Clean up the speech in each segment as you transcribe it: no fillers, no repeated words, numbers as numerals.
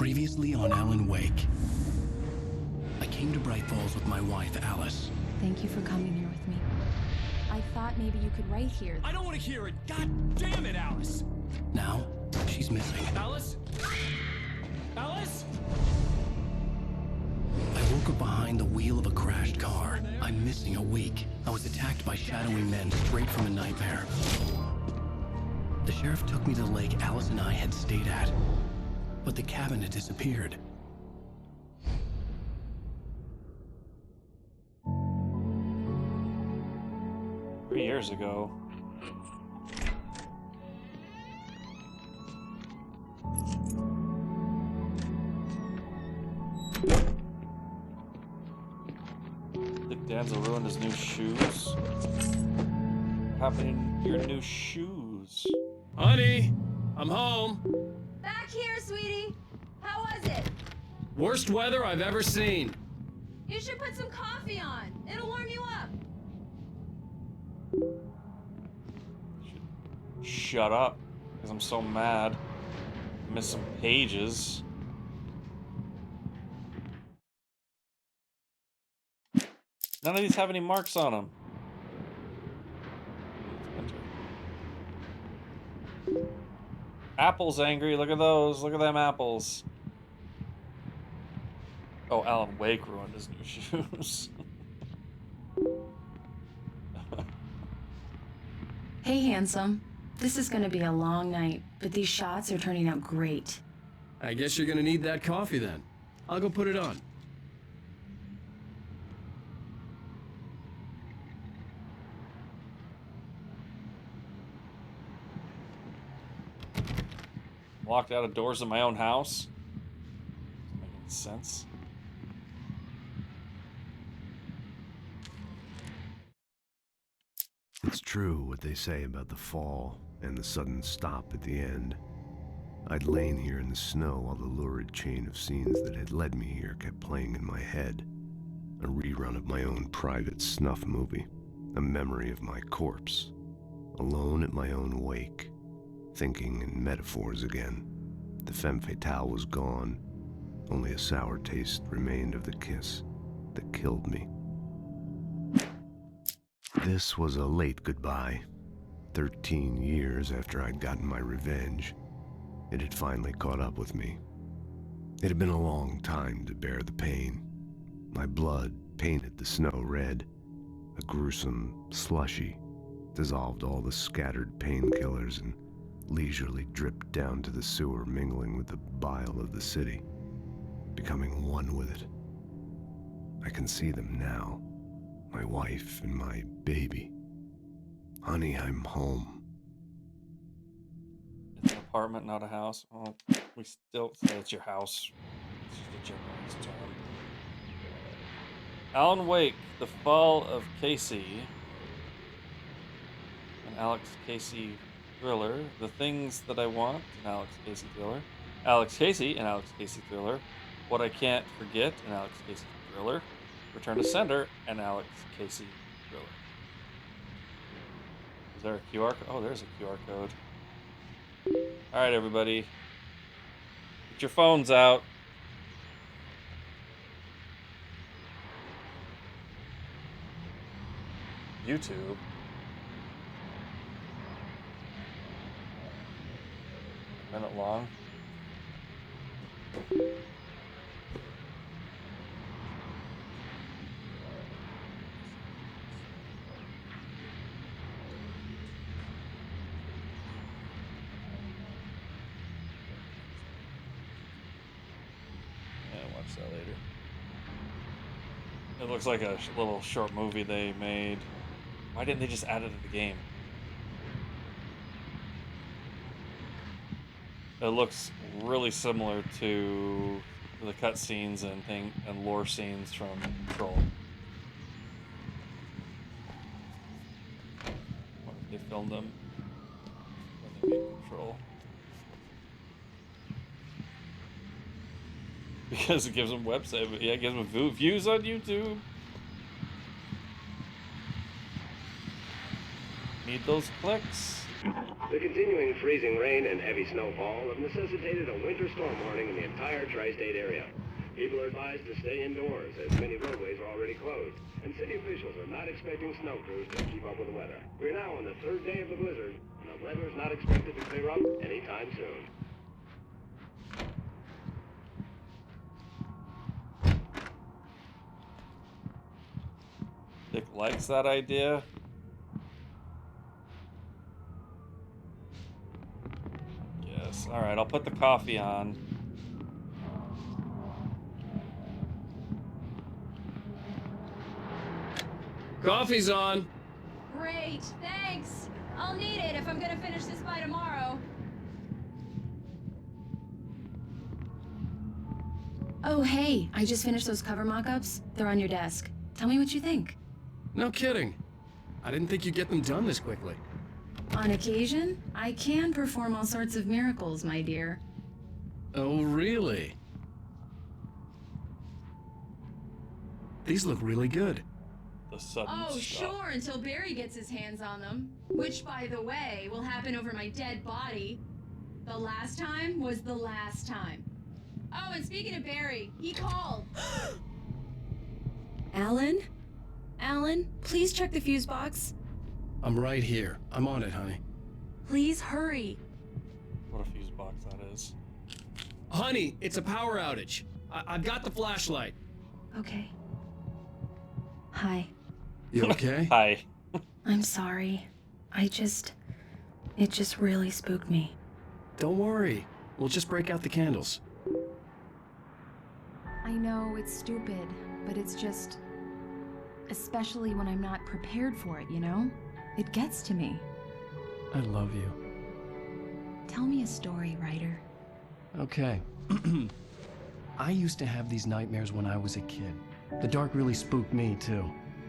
Previously on Alan Wake. I came to Bright Falls with my wife, Alice. Thank you for coming here with me. I thought maybe you could write here. I don't want to hear it! God damn it, Alice! Now, she's missing. Alice? Alice? I woke up behind the wheel of a crashed car. I'm missing a week. I was attacked by shadowy men straight from a nightmare. The sheriff took me to the lake Alice and I had stayed at, but the cabin had disappeared. Years ago. Think Danzel ruined his new shoes? What happened to your new shoes? Honey, I'm home. Back here, sweetie. How was it? Worst weather I've ever seen. You should put some coffee on. It'll warm you up. Shut up, because I'm so mad. I missed some pages. None of these have any marks on them. Apple's angry. Look at those. Look at them apples. Oh, Alan Wake ruined his new shoes. Hey, handsome. This is gonna be a long night, but these shots are turning out great. I guess you're gonna need that coffee then. I'll go put it on. Locked out of doors in my own house. Doesn't make any sense. It's true what they say about the fall and the sudden stop at the end. I'd lain here in the snow while the lurid chain of scenes that had led me here kept playing in my head. A rerun of my own private snuff movie. A memory of my corpse. Alone at my own wake. Thinking in metaphors again. The femme fatale was gone. Only a sour taste remained of the kiss that killed me. This was a late goodbye. 13 years after I'd gotten my revenge, it had finally caught up with me. It had been a long time to bear the pain. My blood painted the snow red. A gruesome slushy dissolved all the scattered painkillers and leisurely dripped down to the sewer, mingling with the bile of the city, becoming one with it. I can see them now. My wife and my baby. Honey, I'm home. It's an apartment, not a house. Oh, we still say it's your house. It's just a generalized term. Alan Wake, The Fall of Casey. An Alex Casey thriller. The Things That I Want, an Alex Casey thriller. Alex Casey, an Alex Casey thriller. What I Can't Forget, an Alex Casey thriller. Return to Sender, an Alex Casey thriller. Is there a QR code? Oh, there's a QR code. Alright, everybody. Get your phones out. YouTube. A minute long. Watch that later. It looks like a little short movie they made. Why didn't they just add it to the game? It looks really similar to the cutscenes and lore scenes from Control. What if they filmed them when they made Control? Because it gives them website, but yeah, it gives them views on YouTube. Need those clicks. The continuing freezing rain and heavy snowfall have necessitated a winter storm warning in the entire tri-state area. People are advised to stay indoors as many roadways are already closed, and city officials are not expecting snow crews to keep up with the weather. We're now on the third day of the blizzard, and the weather is not expected to clear up anytime soon. Dick likes that idea. Yes. All right, I'll put the coffee on. Coffee's on. Great, thanks. I'll need it if I'm gonna finish this by tomorrow. Oh, hey, I just finished those cover mock-ups. They're on your desk. Tell me what you think. No kidding. I didn't think you'd get them done this quickly. On occasion, I can perform all sorts of miracles, my dear. Oh, really? These look really good. The sudden Oh, stuff. sure, until Barry gets his hands on them. Which, by the way, will happen over my dead body. The last time was the last time. Oh, and speaking of Barry, he called. Alan? Alan, please check the fuse box. I'm right here. I'm on it, honey. Please hurry. What a fuse box that is. Honey, it's a power outage. I've got the flashlight. Okay. Hi. You okay? Hi. I'm sorry. It just really spooked me. Don't worry. We'll just break out the candles. I know it's stupid, but it's just... Especially when I'm not prepared for it, you know? It gets to me. I love you. Tell me a story, writer. Okay. I used to have these nightmares when I was a kid. The dark really spooked me, too.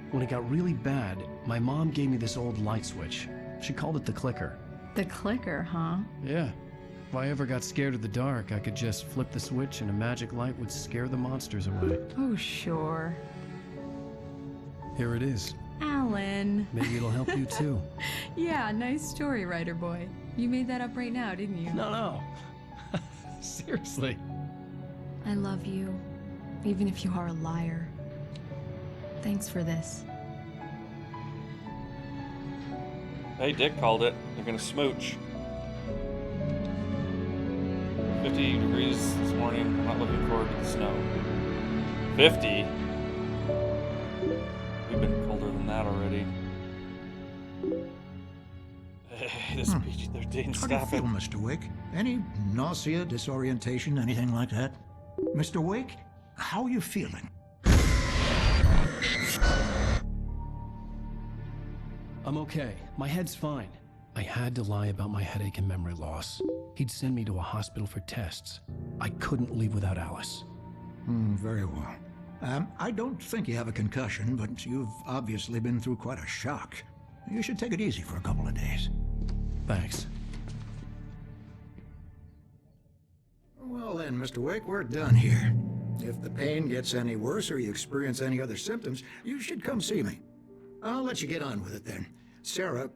When it got really bad, my mom gave me this old light switch. She called it the clicker. The clicker, huh? Yeah. If I ever got scared of the dark, I could just flip the switch and a magic light would scare the monsters away. Oh, sure. Here it is. Alan. Maybe it'll help you, too. Yeah, nice story, writer boy. You made that up right now, didn't you? No. Seriously. I love you, even if you are a liar. Thanks for this. Hey, Dick called it. They're gonna smooch. 50 degrees this morning. I'm not looking forward to the snow. 50? We've been colder than that already. Hey, this PG-13, How do you stop feel, it. Mr. Wake? Any nausea, disorientation, anything like that? Mr. Wake, how are you feeling? I'm okay. My head's fine. I had to lie about my headache and memory loss. He'd send me to a hospital for tests. I couldn't leave without Alice. Very well. I don't think you have a concussion, but you've obviously been through quite a shock. You should take it easy for a couple of days. Thanks. Well then, Mr. Wake, we're done here. If the pain gets any worse or you experience any other symptoms, you should come see me. I'll let you get on with it then. Sarah,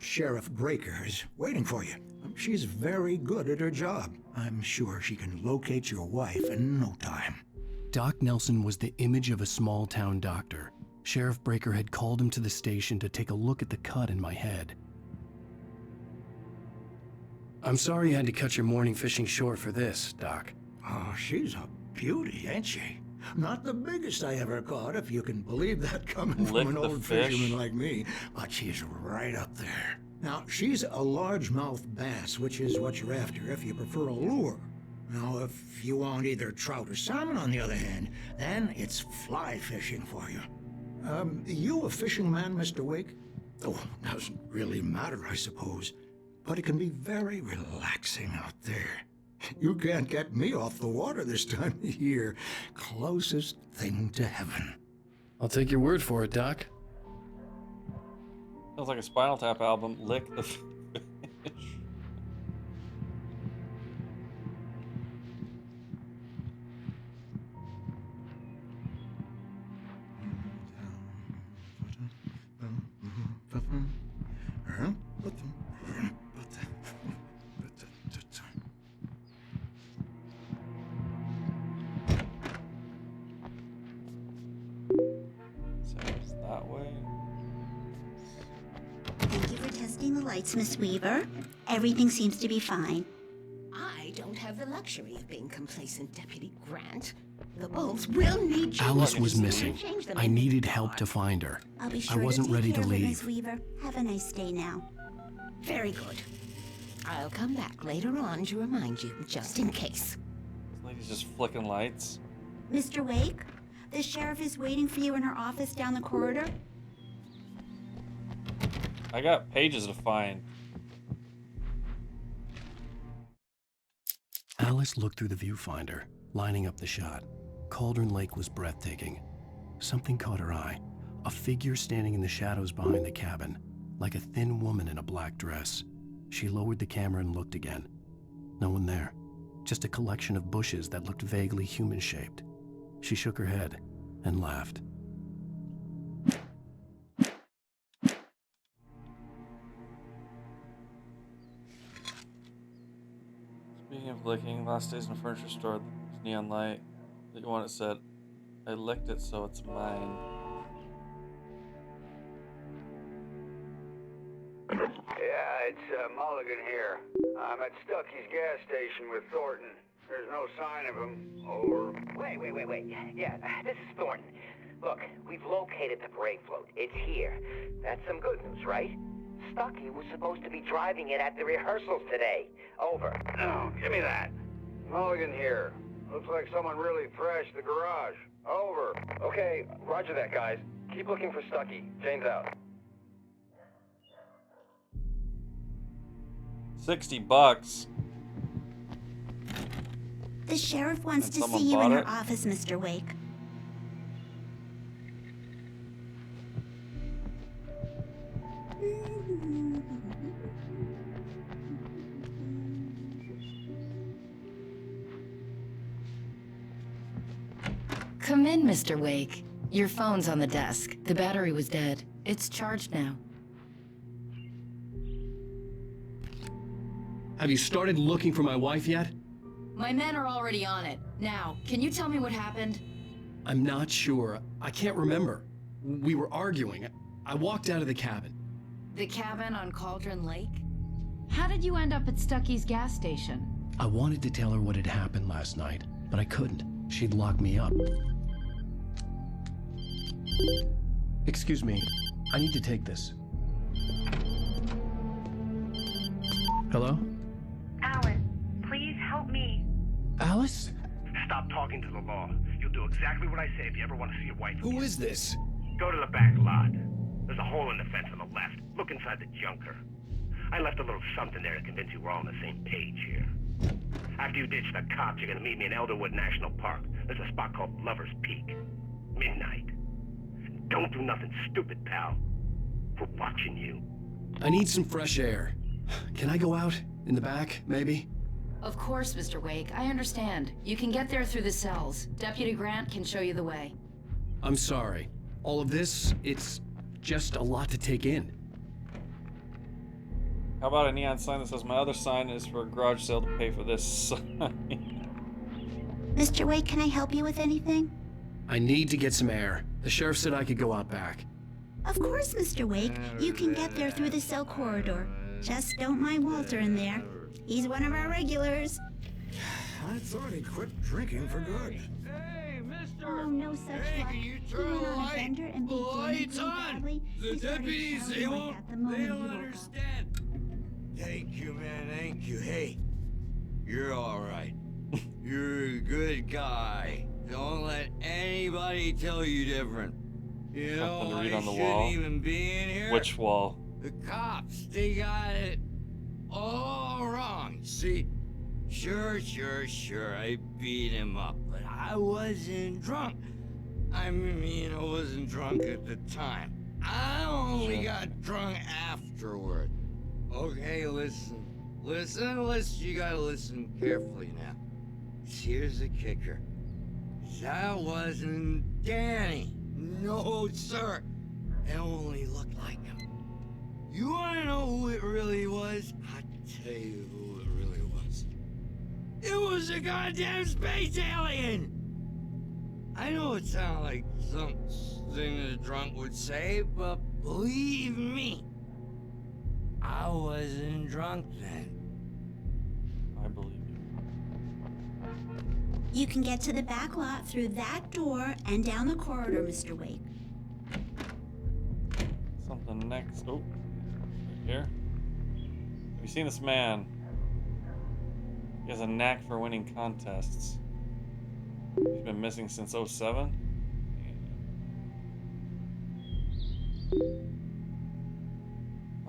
Sheriff Breaker, is waiting for you. She's very good at her job. I'm sure she can locate your wife in no time. Doc Nelson was the image of a small-town doctor. Sheriff Breaker had called him to the station to take a look at the cut in my head. I'm sorry you had to cut your morning fishing short for this, Doc. Oh, she's a beauty, ain't she? Not the biggest I ever caught, if you can believe that coming Lick from an the old fish. fisherman like me, but she's right up there. Now, she's a largemouth bass, which is what you're after if you prefer a lure. Now, if you want either trout or salmon, on the other hand, then it's fly fishing for you. You a fishing man, Mr. Wake? Oh, doesn't really matter, I suppose. But it can be very relaxing out there. You can't get me off the water this time of year. Closest thing to heaven. I'll take your word for it, Doc. Sounds like a Spinal Tap album. Lick the fish. Testing the lights, Miss Weaver. Everything seems to be fine. I don't have the luxury of being complacent, Deputy Grant. The bulbs will need you. Alice was missing. I needed help to find her. I'll be I sure wasn't to take ready care to of it, Miss leave. Weaver. Have a nice day now. Very good. I'll come back later on to remind you, just in case. This lady's just flicking lights. Mr. Wake, the sheriff is waiting for you in her office down the corridor. I got pages to find. Alice looked through the viewfinder, lining up the shot. Cauldron Lake was breathtaking. Something caught her eye. A figure standing in the shadows behind the cabin, like a thin woman in a black dress. She lowered the camera and looked again. No one there. Just a collection of bushes that looked vaguely human-shaped. She shook her head and laughed. Speaking of licking, last days in a furniture store, there's neon light. The one that said, I licked it so it's mine. Yeah, it's Mulligan here. I'm at Stucky's gas station with Thornton. There's no sign of him. Over. Wait. Yeah, this is Thornton. Look, we've located the parade float. It's here. That's some good news, right? Stucky was supposed to be driving it at the rehearsals today. Over. No, give me that. Mulligan here. Looks like someone really trashed the garage. Over. Okay, roger that, guys. Keep looking for Stucky. Jane's out. $60. The sheriff wants And to someone see you in bought her it? office, Mr. Wake. Come in, Mr. Wake. Your phone's on the desk. The battery was dead. It's charged now. Have you started looking for my wife yet? My men are already on it. Now, can you tell me what happened? I'm not sure. I can't remember. We were arguing. I walked out of the cabin. The cabin on Cauldron Lake? How did you end up at Stucky's gas station? I wanted to tell her what had happened last night, but I couldn't. She'd lock me up. Excuse me. I need to take this. Hello? Alan, please help me. Alice? Stop talking to the law. You'll do exactly what I say if you ever want to see your wife again. Who is this? Go to the back lot. There's a hole in the fence on the left. Look inside the junker. I left a little something there to convince you we're all on the same page here. After you ditch the cops, you're gonna meet me in Elderwood National Park. There's a spot called Lover's Peak. Midnight. Don't do nothing stupid, pal. We're watching you. I need some fresh air. Can I go out? In the back, maybe? Of course, Mr. Wake. I understand. You can get there through the cells. Deputy Grant can show you the way. I'm sorry. All of this, it's just a lot to take in. How about a neon sign that says my other sign is for a garage sale to pay for this sign? Mr. Wake, can I help you with anything? I need to get some air. The sheriff said I could go out back. Of course, Mr. Wake. You can get there through the cell corridor. Just don't mind Walter in there. He's one of our regulars. I thought he'd quit drinking for good. Hey, mister! Oh, no such luck. Can you He turn went the on a light? bender and The beat Damon light's so on! badly, The he started deputies, shouting they like won't, that the moment they he don't woke up. understand. Thank you, man, thank you. Hey, you're all right. You're a good guy. Don't let anybody tell you different. You know, Something to I read on the shouldn't wall. even be in here. Which wall? The cops, they got it all wrong. See, sure, I beat him up, but I wasn't drunk. I mean, I wasn't drunk at the time. I only got drunk afterward. Okay, listen. You gotta listen carefully now. Here's the kicker. That wasn't Danny. No, sir. It only looked like him. You wanna know who it really was? I'll tell you who it really was. It was a goddamn space alien! I know it sounds like something a drunk would say, but believe me, I wasn't drunk then. I believe you. You can get to the back lot through that door and down the corridor, Mr. Wake. Something next. Oh, right here. Have you seen this man? He has a knack for winning contests. He's been missing since 07.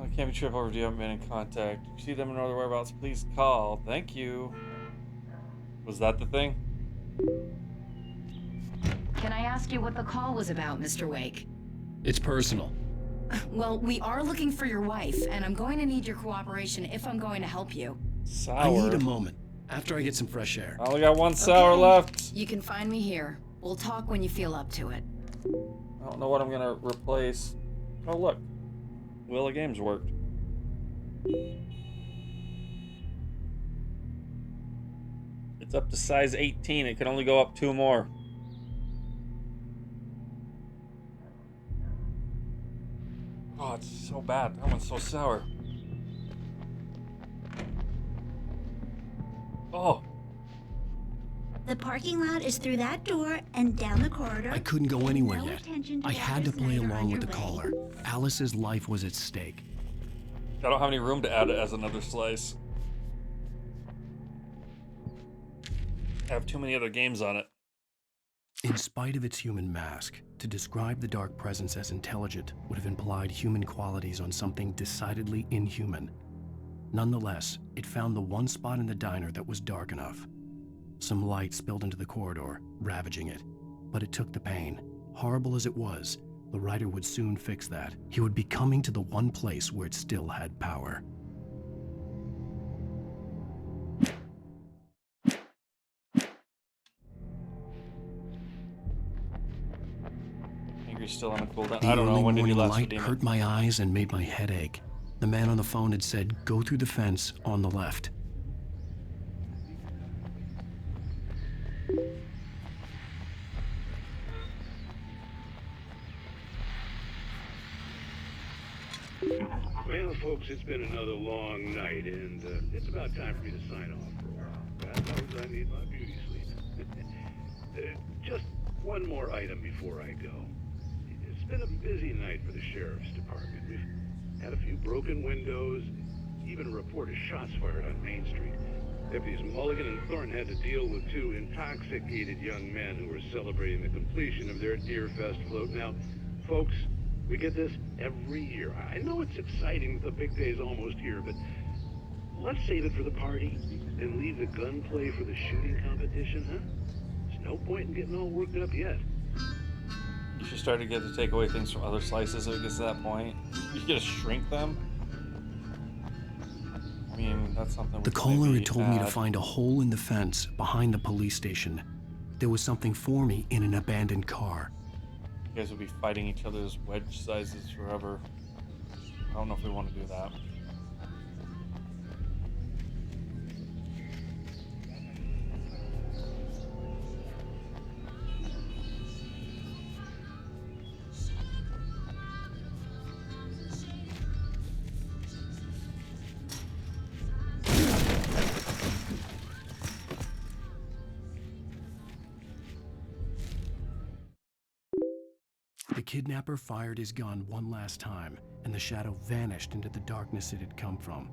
I can't be trip over if you haven't been in contact. If you see them in other whereabouts, please call. Thank you. Was that the thing? Can I ask you what the call was about, Mr. Wake? It's personal. Well, we are looking for your wife, and I'm going to need your cooperation if I'm going to help you. Sour. I need a moment. After I get some fresh air. I only got one sour left. You can find me here. We'll talk when you feel up to it. I don't know what I'm gonna replace. Oh look, Wheel of Games worked. It's up to size 18. It can only go up 2 more. Oh, it's so bad. That one's so sour. Oh. The parking lot is through that door and down the corridor. I couldn't go anywhere No yet. attention to I had to others play that are on along with your the way. caller. Alice's life was at stake. I don't have any room to add it as another slice. I have too many other games on it. In spite of its human mask, to describe the dark presence as intelligent would have implied human qualities on something decidedly inhuman. Nonetheless, it found the one spot in the diner that was dark enough. Some light spilled into the corridor, ravaging it. But it took the pain. Horrible as it was, the writer would soon fix that. He would be coming to the one place where it still had power. Angry's still on a cooldown. The I don't know, early when did you morning last light redeem hurt it? my eyes and made my head ache. The man on the phone had said, "Go through the fence on the left." Well, folks, it's been another long night, and it's about time for me to sign off for a while. God knows I need my beauty sleep. Just one more item before I go. It's been a busy night for the Sheriff's Department. We've had a few broken windows, even a report of shots fired on Main Street. Deputies Mulligan and Thornton had to deal with 2 intoxicated young men who were celebrating the completion of their Deer Fest float. Now, folks, we get this every year. I know it's exciting that the big day's almost here, but let's save it for the party and leave the gunplay for the shooting competition, huh? There's no point in getting all worked up yet. You should start to get to take away things from other slices if it gets to that point. You get to shrink them. I mean, that's something we The could caller maybe had told me to add. find a hole in the fence behind the police station. There was something for me in an abandoned car. You guys will be fighting each other's wedge sizes forever. I don't know if we want to do that. The kidnapper fired his gun one last time, and the shadow vanished into the darkness it had come from.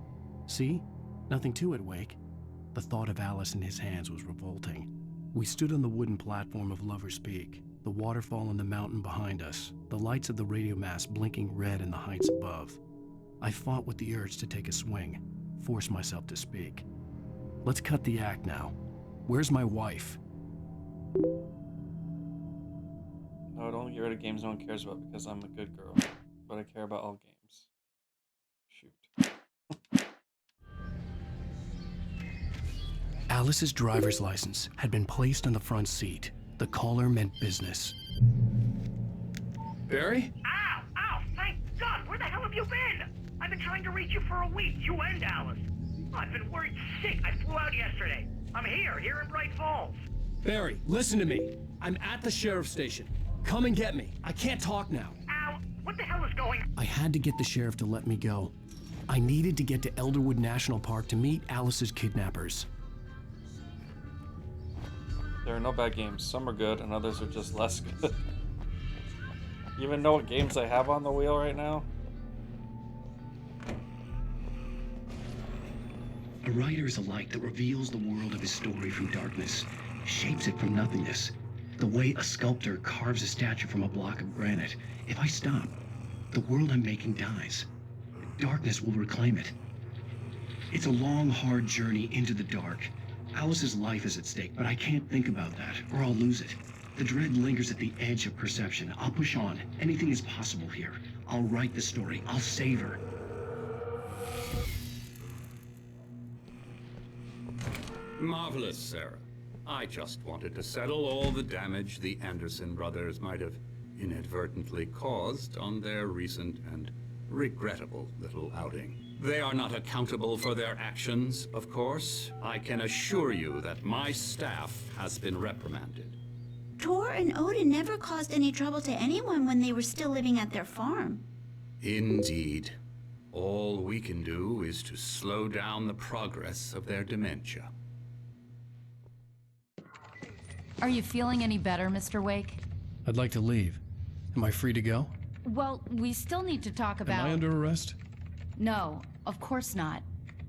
See? Nothing to it, Wake. The thought of Alice in his hands was revolting. We stood on the wooden platform of Lover's Peak, the waterfall on the mountain behind us, the lights of the radio mast blinking red in the heights above. I fought with the urge to take a swing, force myself to speak. Let's cut the act now. Where's my wife? No, don't get rid of games no one cares about because I'm a good girl. But I care about all games. Shoot. Alice's driver's license had been placed on the front seat. The caller meant business. Barry? Ow! Ow! Thank God! Where the hell have you been? I've been trying to reach you for a week, you and Alice. I've been worried sick. I flew out yesterday. I'm here in Bright Falls. Barry, listen to me. I'm at the sheriff's station. Come and get me. I can't talk now. Ow! What the hell is going on? I had to get the sheriff to let me go. I needed to get to Elderwood National Park to meet Alice's kidnappers. There are no bad games. Some are good, and others are just less good. You even know what games I have on the wheel right now? A writer is a light that reveals the world of his story from darkness, shapes it from nothingness. The way a sculptor carves a statue from a block of granite. If I stop, the world I'm making dies. Darkness will reclaim it. It's a long, hard journey into the dark. Alice's life is at stake, but I can't think about that, or I'll lose it. The dread lingers at the edge of perception. I'll push on. Anything is possible here. I'll write the story. I'll save her. Marvelous, Sarah. I just wanted to settle all the damage the Anderson brothers might have inadvertently caused on their recent and regrettable little outing. They are not accountable for their actions, of course. I can assure you that my staff has been reprimanded. Tor and Odin never caused any trouble to anyone when they were still living at their farm. Indeed. All we can do is to slow down the progress of their dementia. Are you feeling any better, Mr. Wake? I'd like to leave. Am I free to go? Well, we still need to talk about... Am I under arrest? No, of course not.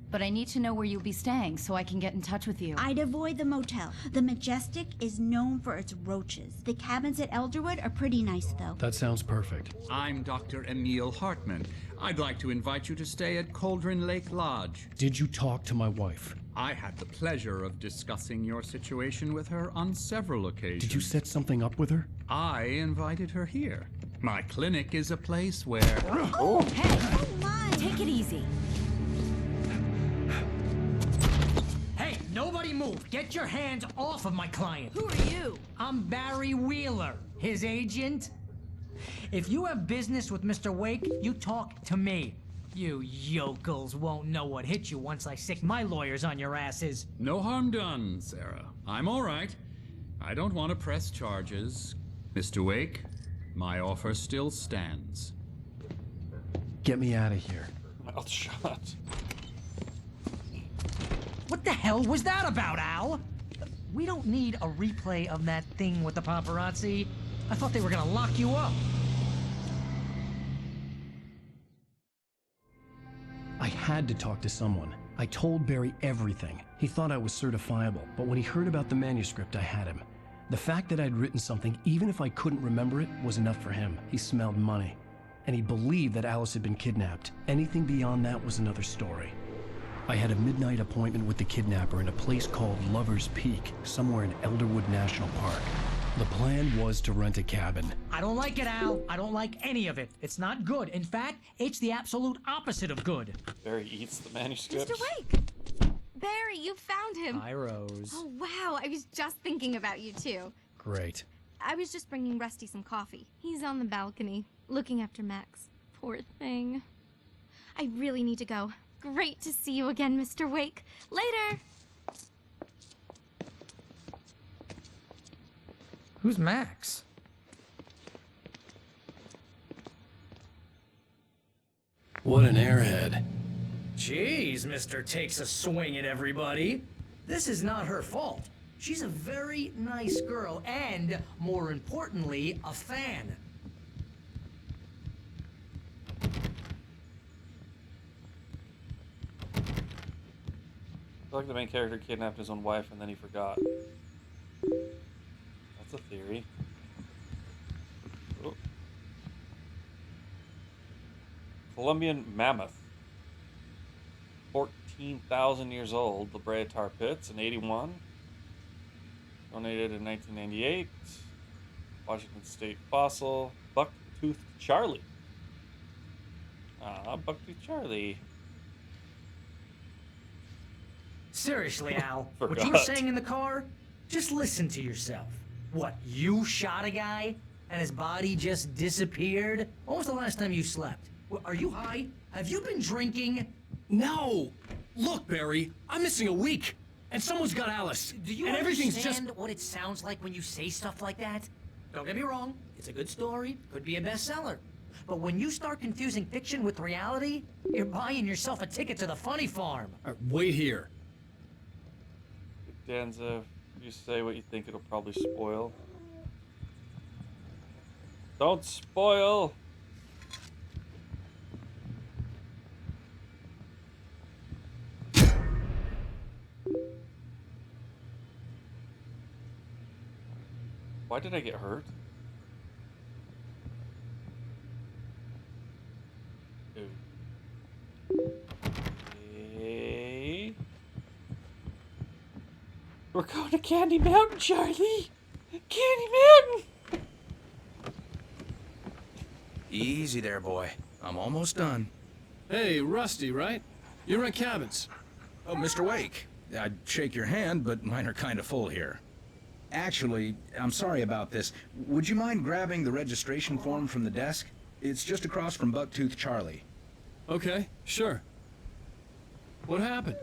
But I need to know where you'll be staying so I can get in touch with you. I'd avoid the motel. The Majestic is known for its roaches. The cabins at Elderwood are pretty nice, though. That sounds perfect. I'm Dr. Emil Hartman. I'd like to invite you to stay at Cauldron Lake Lodge. Did you talk to my wife? I had the pleasure of discussing your situation with her on several occasions. Did you set something up with her? I invited her here. My clinic is a place where... Oh, hey! Oh my! Take it easy. Hey, nobody move! Get your hands off of my client! Who are you? I'm Barry Wheeler, his agent. If you have business with Mr. Wake, you talk to me. You yokels won't know what hit you once I sick my lawyers on your asses. No harm done, Sarah. I'm all right. I don't want to press charges. Mr. Wake, my offer still stands. Get me out of here. Mouth shut. What the hell was that about, Al? We don't need a replay of that thing with the paparazzi. I thought they were gonna lock you up. I had to talk to someone. I told Barry everything. He thought I was certifiable, but when he heard about the manuscript, I had him. The fact that I'd written something, even if I couldn't remember it, was enough for him. He smelled money. And he believed that Alice had been kidnapped. Anything beyond that was another story. I had a midnight appointment with the kidnapper in a place called Lover's Peak, somewhere in Elderwood National Park. The plan was to rent a cabin. I don't like it, Al. I don't like any of it. It's not good. In fact, it's the absolute opposite of good. Barry eats the manuscript. Mr. Wake! Barry, you found him! Hi, Rose. Oh, wow. I was just thinking about you, too. Great. I was just bringing Rusty some coffee. He's on the balcony, looking after Max. Poor thing. I really need to go. Great to see you again, Mr. Wake. Later! Who's Max? What an airhead. Jeez, Mr. Takes a swing at everybody. This is not her fault. She's a very nice girl and, more importantly, a fan. I feel like the main character kidnapped his own wife and then he forgot. That's a theory. Oh. Colombian mammoth. 14,000 years old. La Brea Tar Pits in 81. Donated in 1998. Washington State fossil. Buck-toothed Charlie. Ah, Buck-toothed Charlie. Seriously, Al, what Forgot. you were saying in the car? Just listen to yourself. What, you shot a guy and his body just disappeared? When was the last time you slept? Are you high? Have you been drinking? No! Look, Barry, I'm missing a week, and someone's got Alice. Do you and everything's understand just... what it sounds like when you say stuff like that? Don't get me wrong, it's a good story, could be a bestseller. but when you start confusing fiction with reality, you're buying yourself a ticket to the funny farm. Wait here. Danza, if you say what you think, it'll probably spoil. Don't spoil! Why did I get hurt? Okay. We're going to Candy Mountain, Charlie! Candy Mountain! Easy there, boy. I'm almost done. Hey, Rusty, right? You rent cabins. Oh, Mr. Wake. I'd shake your hand, but mine are kind of full here. Actually, I'm sorry about this. Would you mind grabbing the registration form from the desk? It's just across from Bucktooth Charlie. Okay, sure. What happened?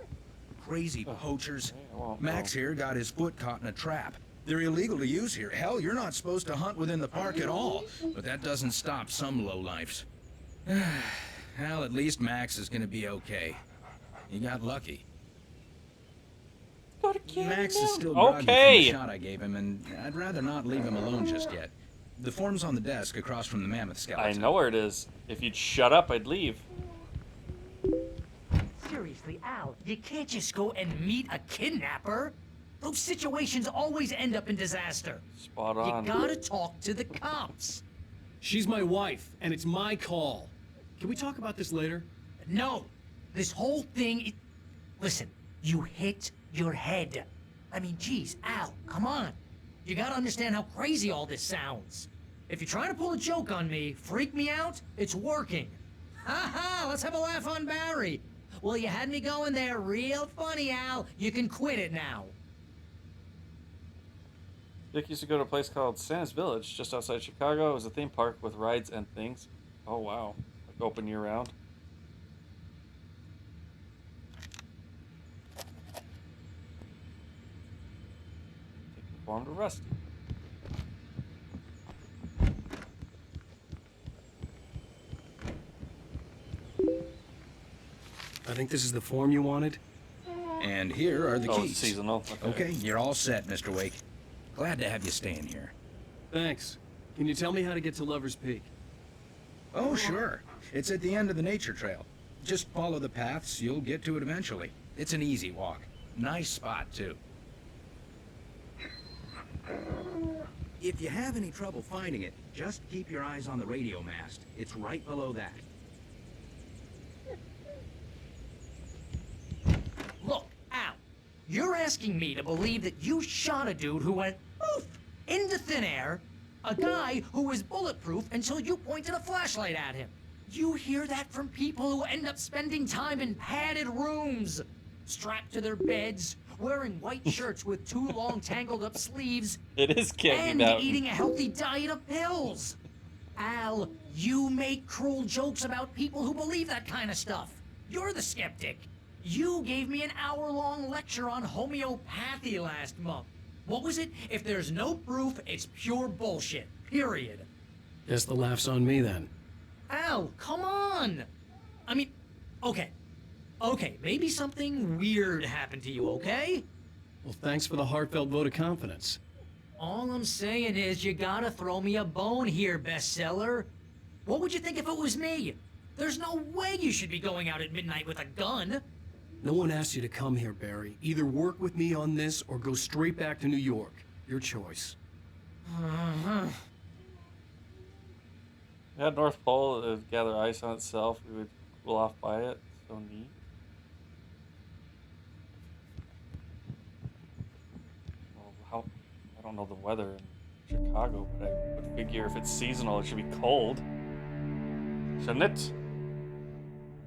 Crazy poachers. Max here got his foot caught in a trap. They're illegal to use here. Hell, you're not supposed to hunt within the park at all. But that doesn't stop some lowlifes. Well, at least Max is gonna be okay. He got lucky. Max is still groggy from the shot I gave him, and I'd rather not leave him alone just yet. The form's on the desk across from the mammoth skeleton. I know where it is. If you'd shut up, I'd leave. Seriously, Al, you can't just go and meet a kidnapper. Those situations always end up in disaster. Spot on. You gotta talk to the cops. She's my wife, and it's my call. Can we talk about this later? No. This whole thing... Listen, you hit your head. I mean, geez, Al, come on. You gotta understand how crazy all this sounds. If you're trying to pull a joke on me, freak me out, it's working. Ha ha, let's have a laugh on Barry. Well, you had me going there real funny, Al. You can quit it now. Dick used to go to a place called Santa's Village, just outside Chicago. It was a theme park with rides and things. Oh, wow. Like open year-round. Take the form to Rusty. I think this is the form you wanted. And here are the Oh, keys. it's seasonal. Okay, you're all set, Mr. Wake. Glad to have you staying here. Thanks. Can you tell me how to get to Lover's Peak? Oh, sure. It's at the end of the nature trail. Just follow the paths, you'll get to it eventually. It's an easy walk. Nice spot, too. If you have any trouble finding it, just keep your eyes on the radio mast. It's right below that. Look, Al, you're asking me to believe that you shot a dude who went poof into thin air, a guy who was bulletproof until you pointed a flashlight at him. You hear that from people who end up spending time in padded rooms, strapped to their beds, wearing white shirts with too long tangled up sleeves, It is Candy and Mountain. eating a healthy diet of pills. Al, you make cruel jokes about people who believe that kind of stuff. You're the skeptic. You gave me an hour-long lecture on homeopathy last month. What was it? If there's no proof, it's pure bullshit. Period. Guess the laugh's on me then. Al, come on! I mean, okay. Okay, maybe something weird happened to you, okay? Well, thanks for the heartfelt vote of confidence. All I'm saying is you gotta throw me a bone here, bestseller. What would you think if it was me? There's no way you should be going out at midnight with a gun. No one asked you to come here, Barry. Either work with me on this or go straight back to New York. Your choice. We had North Pole that would gather ice on itself. We would cool off by it. So neat. Well, I don't know the weather in Chicago, but I would figure if it's seasonal, it should be cold. Shouldn't it?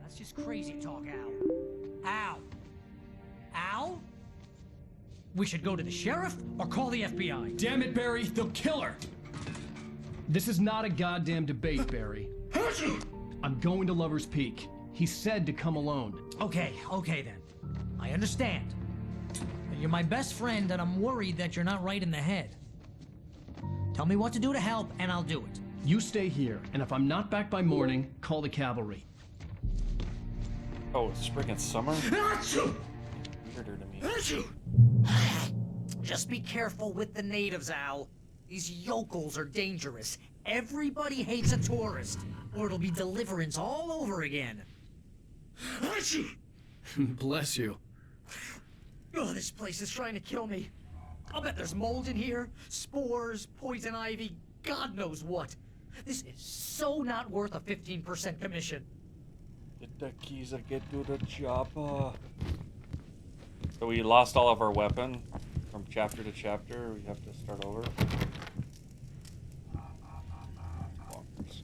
That's just crazy talk, Al. Al? Al? We should go to the sheriff or call the FBI. Damn it, Barry, they'll kill her! This is not a goddamn debate, Barry. I'm going to Lover's Peak. He said to come alone. Okay then. I understand. But you're my best friend, and I'm worried that you're not right in the head. Tell me what to do to help, and I'll do it. You stay here, and if I'm not back by morning, call the cavalry. Oh, it's spring and summer? Achoo! Weirder to me. Achoo! Just be careful with the natives, Al. These yokels are dangerous. Everybody hates a tourist, or it'll be deliverance all over again. Achoo! Bless you. Oh, this place is trying to kill me. I'll bet there's mold in here, spores, poison ivy, God knows what. This is so not worth a 15% commission. Get the keys and get to the chopper. So we lost all of our weapon from chapter to chapter. We have to start over. Bonkers.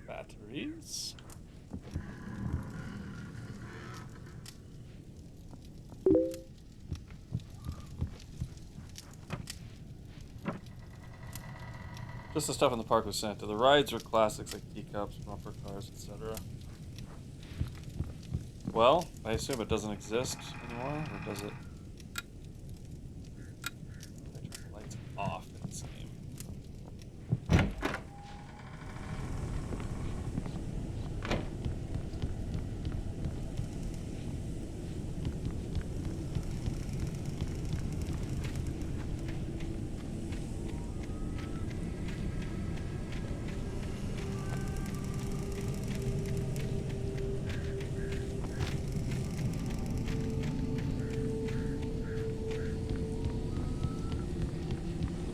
Batteries. Just the stuff in the park was sent. The rides were classics like teacups, bumper cars, etc. Well, I assume it doesn't exist anymore, or does it? I turn the lights off in this game.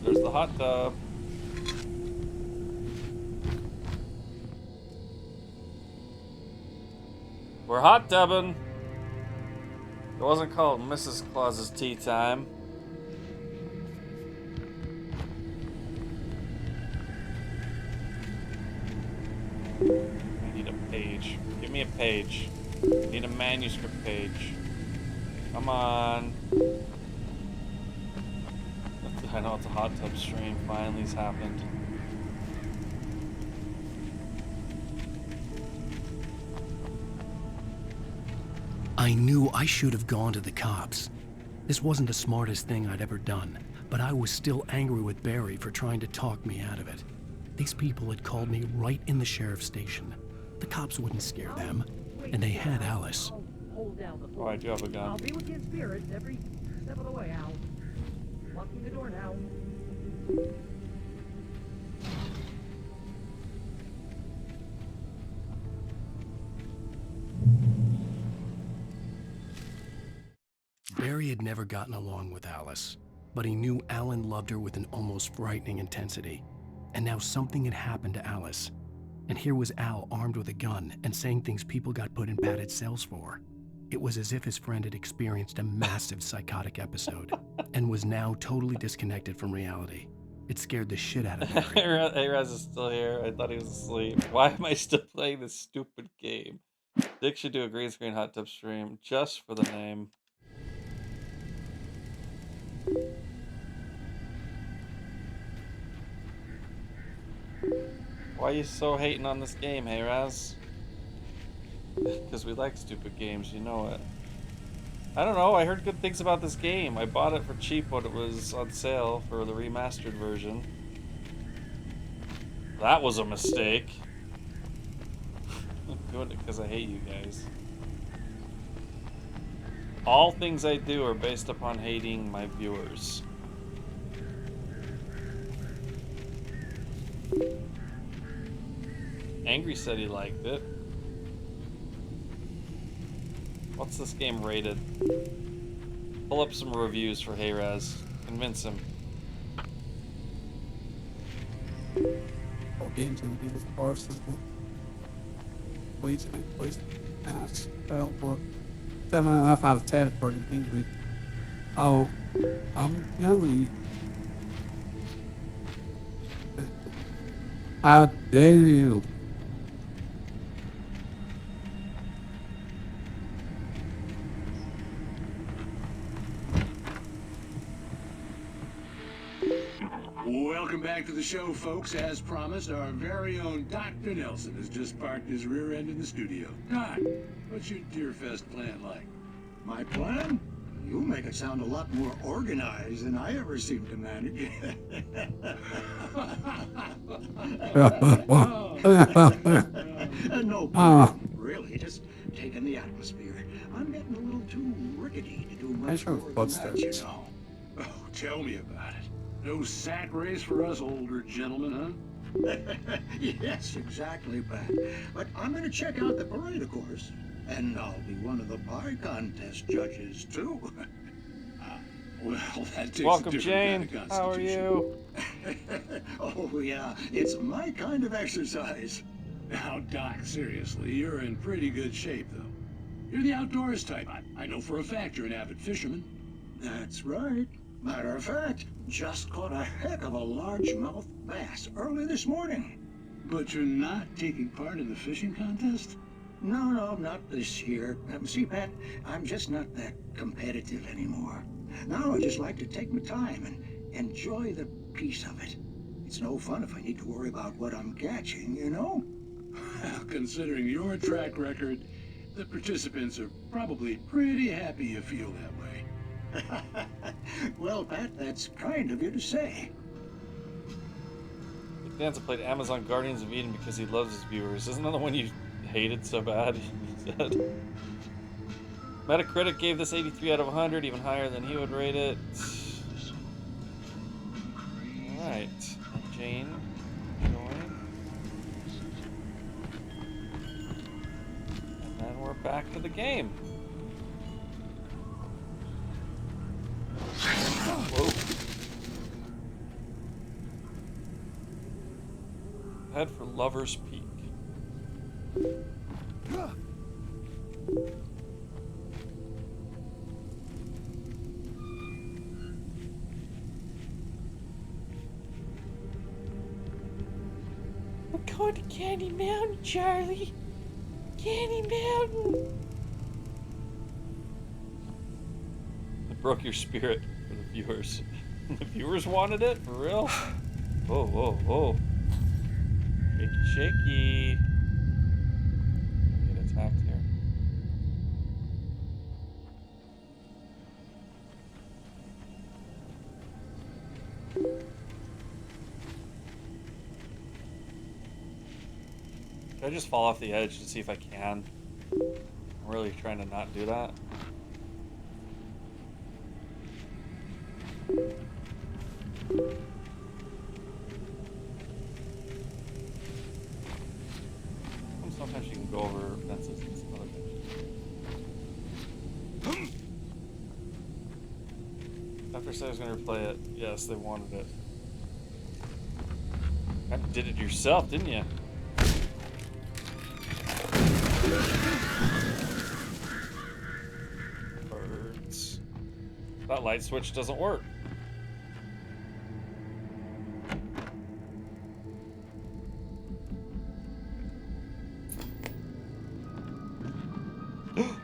There's the hot tub. We're hot tubbing. It wasn't called Mrs. Claus's tea time. I need a page. Give me a page. I need a manuscript page. Come on. I know it's a hot tub stream. Finally, it's happened. I knew I should have gone to the cops. This wasn't the smartest thing I'd ever done, but I was still angry with Barry for trying to talk me out of it. These people had called me right in the sheriff's station. The cops wouldn't scare them, and they had Alice. Oh, I do have a gun. I'll be with you in spirit every step of the way, Al. Locking the door now. Barry had never gotten along with Alice, but he knew Alan loved her with an almost frightening intensity. And now something had happened to Alice. And here was Al armed with a gun and saying things people got put in padded cells for. It was as if his friend had experienced a massive psychotic episode and was now totally disconnected from reality. It scared the shit out of me. A-Raz is still here. I thought he was asleep. Why am I still playing this stupid game? Dick should do a green screen hot tub stream just for the name. Why are you so hating on this game, hey Raz? Because we like stupid games, you know it. I don't know, I heard good things about this game. I bought it for cheap when it was on sale for the remastered version. That was a mistake. I'm doing it because I hate you guys. All things I do are based upon hating my viewers. Angry said he liked it. What's this game rated? Pull up some reviews for Hey-Raz. Convince him. Games and these are simple. Please, ask. Well, 7.5 out of 10 for the injury. Oh, I'm telling you. How dare you? Welcome back to the show, folks. As promised, our very own Dr. Nelson has just parked his rear end in the studio. Doc, what's your Deerfest plan like? My plan? You make it sound a lot more organized than I ever seem to manage. No problem, really. Just taking the atmosphere. I'm getting a little too rickety to do much more than that, you know. Oh, tell me about it. No sack race for us older gentlemen, huh? Yes, exactly, Pat. But I'm going to check out the parade, of course. And I'll be one of the pie contest judges, too. Well, that takes Welcome, a different Jane. kind of How are constitution. you? Oh, yeah. It's my kind of exercise. Now, Doc, seriously, you're in pretty good shape, though. You're the outdoors type. I know for a fact you're an avid fisherman. That's right. Matter of fact, just caught a heck of a largemouth bass early this morning. But you're not taking part in the fishing contest? No, not this year. See, Pat, I'm just not that competitive anymore. Now I just like to take my time and enjoy the peace of it. It's no fun if I need to worry about what I'm catching, you know? Well, considering your track record, the participants are probably pretty happy you feel that way. Well, Pat, that's kind of you to say. Danza played Amazon Guardians of Eden because he loves his viewers. Isn't that the one you hated so bad? You said. Metacritic gave this 83 out of 100, even higher than he would rate it. Alright. Jane, join. And then we're back to the game. Whoa. Head for Lover's Peak. We're going to Candy Mountain, Charlie. Candy Mountain. It broke your spirit for the viewers. The viewers wanted it? For real? Whoa, whoa, whoa. Shaky, shaky. Get attacked here. Should I just fall off the edge to see if I can? I'm really trying to not do that. Sometimes you can go over fences and some other things. After I said I was going to replay it, yes, they wanted it. You did it yourself, didn't you? Birds. That light switch doesn't work.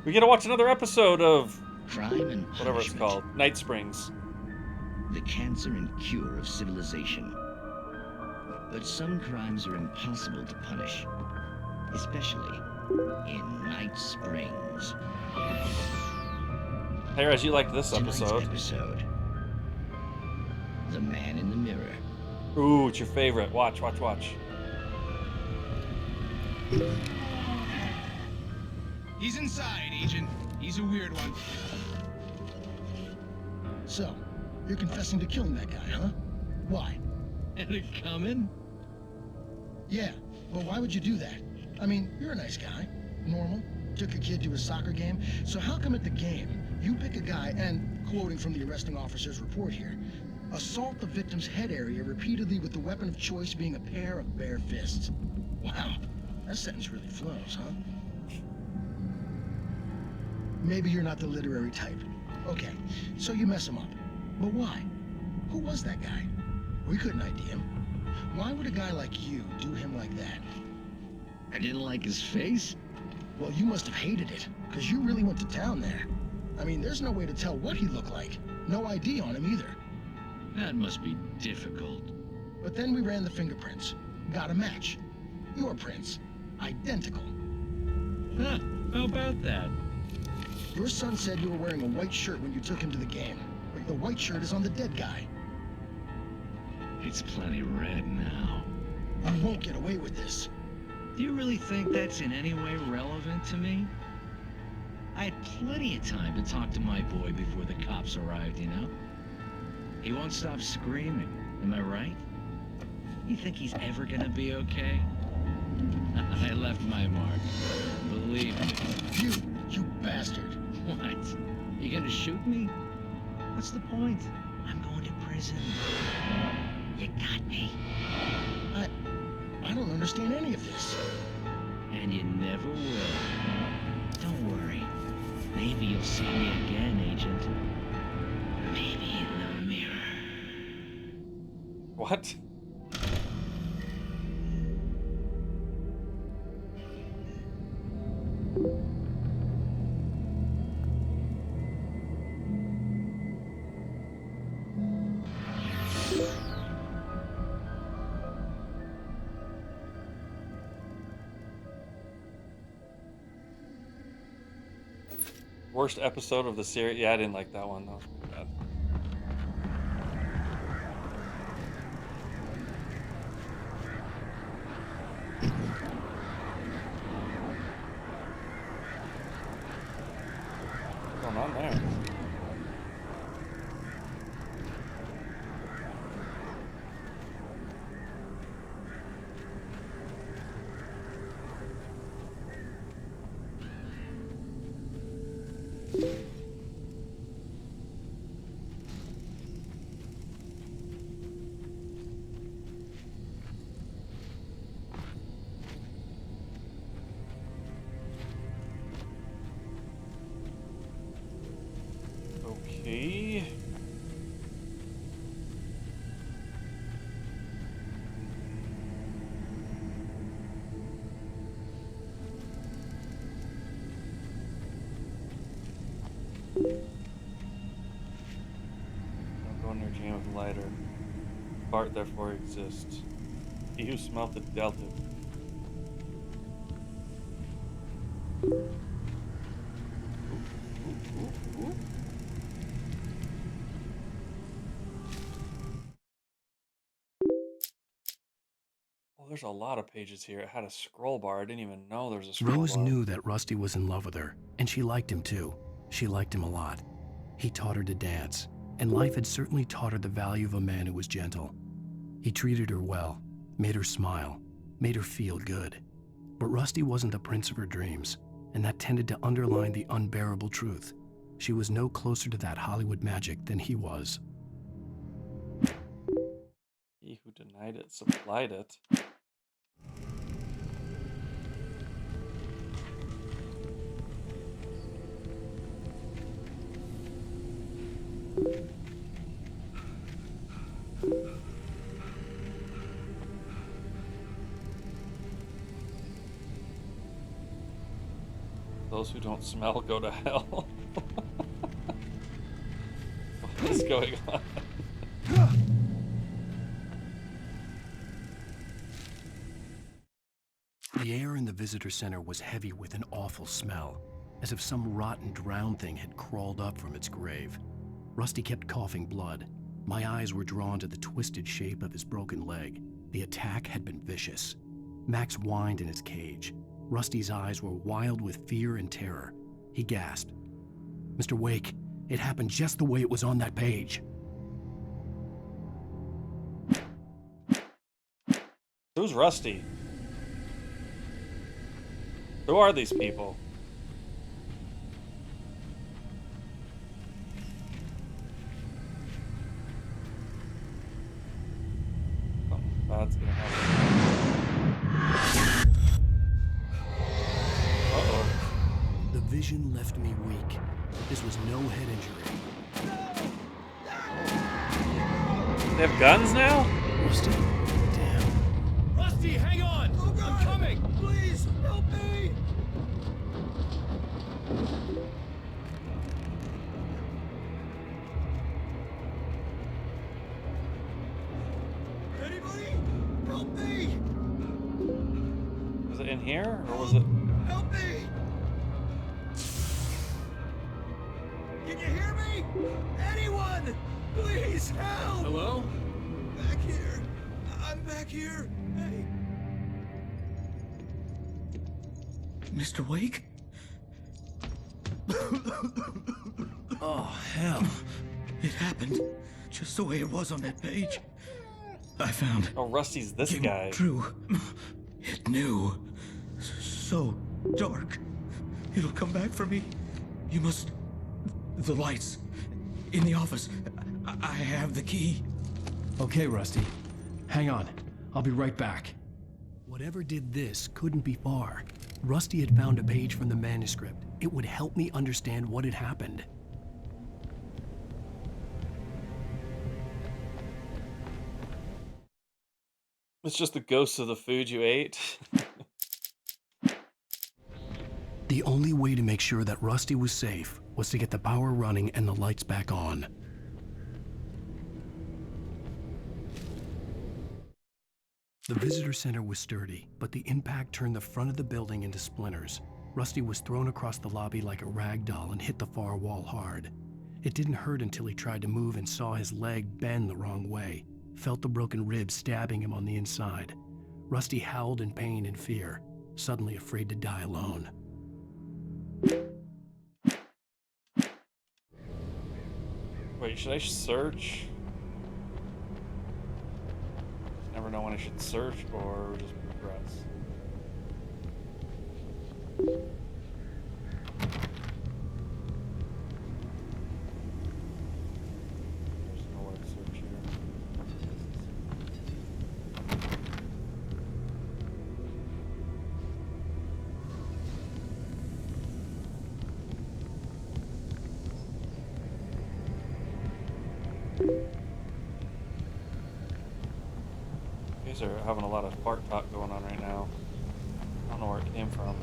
We get to watch another episode of Crime and whatever it's called, Night Springs. The cancer and cure of civilization. But some crimes are impossible to punish, especially in Night Springs. Hey, Rez, you liked this Tonight's episode. The Man in the Mirror. Ooh, it's your favorite. Watch, watch, watch. He's inside, Agent. He's a weird one. So, you're confessing to killing that guy, huh? Why? Had it coming? Yeah, but why would you do that? I mean, you're a nice guy. Normal. Took a kid to a soccer game. So how come at the game, you pick a guy and, quoting from the arresting officer's report here, assault the victim's head area repeatedly with the weapon of choice being a pair of bare fists? Wow, that sentence really flows, huh? Maybe you're not the literary type. Okay, so you mess him up. But why? Who was that guy? We couldn't ID him. Why would a guy like you do him like that? I didn't like his face? Well, you must have hated it, because you really went to town there. I mean, there's no way to tell what he looked like. No ID on him either. That must be difficult. But then we ran the fingerprints. Got a match. Your prints. Identical. Huh, how about that? Your son said you were wearing a white shirt when you took him to the game. But the white shirt is on the dead guy. It's plenty red now. You won't get away with this. Do you really think that's in any way relevant to me? I had plenty of time to talk to my boy before the cops arrived, you know? He won't stop screaming, am I right? You think he's ever gonna be okay? I left my mark. Believe me. You bastard. What? You gonna shoot me? What's the point? I'm going to prison. You got me. I don't understand any of this. And you never will. Don't worry. Maybe you'll see me again, Agent. Maybe in the mirror. What? Worst episode of the series? Yeah, I didn't like that one. That was pretty bad. What's going on there? Okay. Don't go near jam of lighter. Bart therefore exists. He who smelt the delta. Oh, there's a lot of pages here. It had a scroll bar. I didn't even know there was a scroll Rose bar. knew that Rusty was in love with her, and she liked him too. She liked him a lot. He taught her to dance, and life had certainly taught her the value of a man who was gentle. He treated her well, made her smile, made her feel good. But Rusty wasn't the prince of her dreams, and that tended to underline the unbearable truth. She was no closer to that Hollywood magic than he was. He who denied it supplied it. Those who don't smell go to hell. What is going on? The air in the visitor center was heavy with an awful smell, as if some rotten drowned thing had crawled up from its grave. Rusty kept coughing blood. My eyes were drawn to the twisted shape of his broken leg. The attack had been vicious. Max whined in his cage. Rusty's eyes were wild with fear and terror. He gasped. "Mr. Wake, it happened just the way it was on that page." Who's Rusty? Who are these people? Something bad's gonna happen. Uh-oh. The vision left me weak. This was no head injury. They have guns now? Rusty? Damn. Rusty, hang on! Oh God. I'm coming! Please, help me! Anybody? Was it in here, or was it? Help me! Can you hear me? Anyone! Please help! Hello? Back here. I'm back here. Hey. Mr. Wake? Oh, hell. It happened just the way it was on that page. I found. Oh, Rusty's this guy. True. It knew. So dark. It'll come back for me. You must. The lights. In the office. I have the key. Okay, Rusty. Hang on. I'll be right back. Whatever did this couldn't be far. Rusty had found a page from the manuscript. It would help me understand what had happened. It's just the ghost of the food you ate. The only way to make sure that Rusty was safe was to get the power running and the lights back on. The visitor center was sturdy, but the impact turned the front of the building into splinters. Rusty was thrown across the lobby like a rag doll and hit the far wall hard. It didn't hurt until he tried to move and saw his leg bend the wrong way, felt the broken ribs stabbing him on the inside. Rusty howled in pain and fear, suddenly afraid to die alone. Wait, should I search? Never know when I should search or just progress. There's nowhere to search here. You guys are having a lot of fart talk going on right now. I don't know where it came from.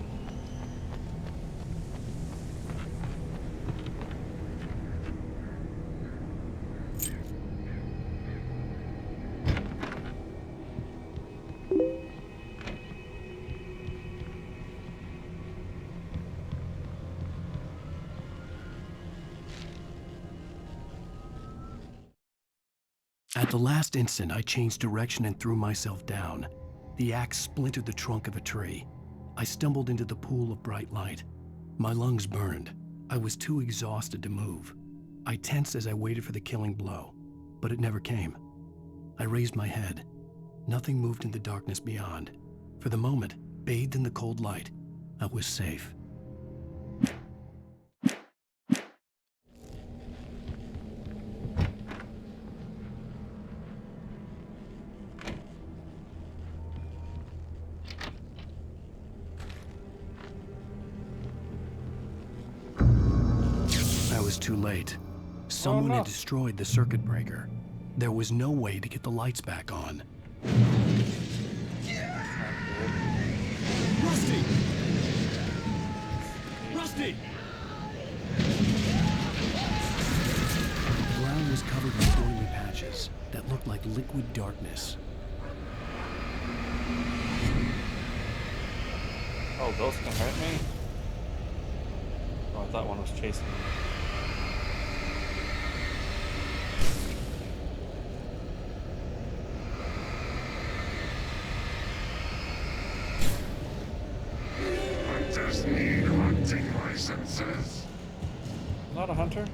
At the last instant, I changed direction and threw myself down. The axe splintered the trunk of a tree. I stumbled into the pool of bright light. My lungs burned. I was too exhausted to move. I tensed as I waited for the killing blow, but it never came. I raised my head. Nothing moved in the darkness beyond. For the moment, bathed in the cold light, I was safe. I was too late. Someone had destroyed the circuit breaker. There was no way to get the lights back on. Rusty! Rusty! The ground was covered with oily patches that looked like liquid darkness. Oh, those can hurt me? Oh, I thought one was chasing me. Hunters need hunting licenses. Not a hunter?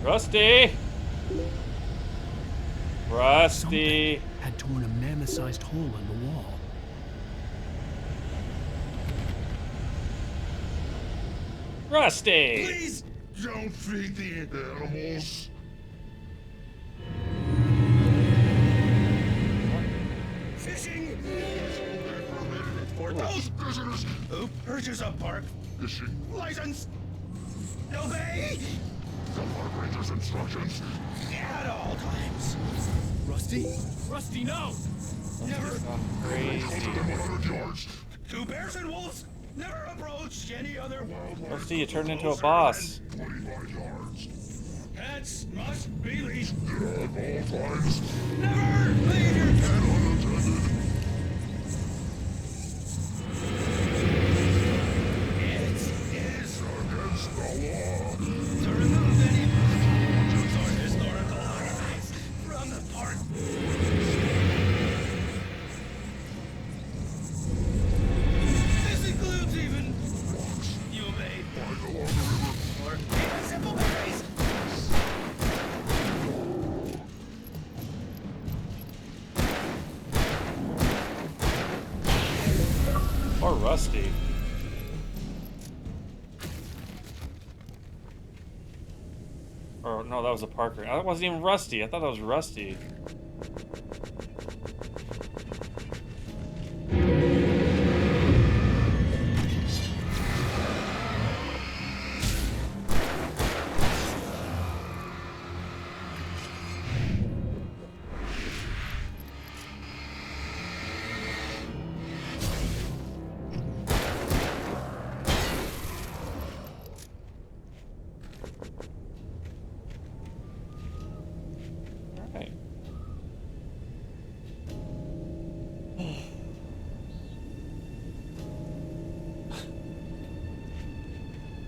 Rusty! Rusty! Something had torn a mammoth-sized hole in the wall. Rusty! Please don't feed the animals. Fishing! For those prisoners who purchase a park fishing license. Obey! The Park Ranger's instructions. At all times. Rusty? Rusty, no! Never. Crazy. 100 yards. Two bears and wolves. Never approach any other wildlife. Rusty, you turned into a boss. 25 yards. Pets must be leashed. At all times. Never leave your pet unattended. It is against the law to remove any monuments or historical artifacts from the park. This includes even you obeyed or even simple berries. Or Rusty. Or no, that was a Parker. That wasn't even Rusty. I thought that was Rusty.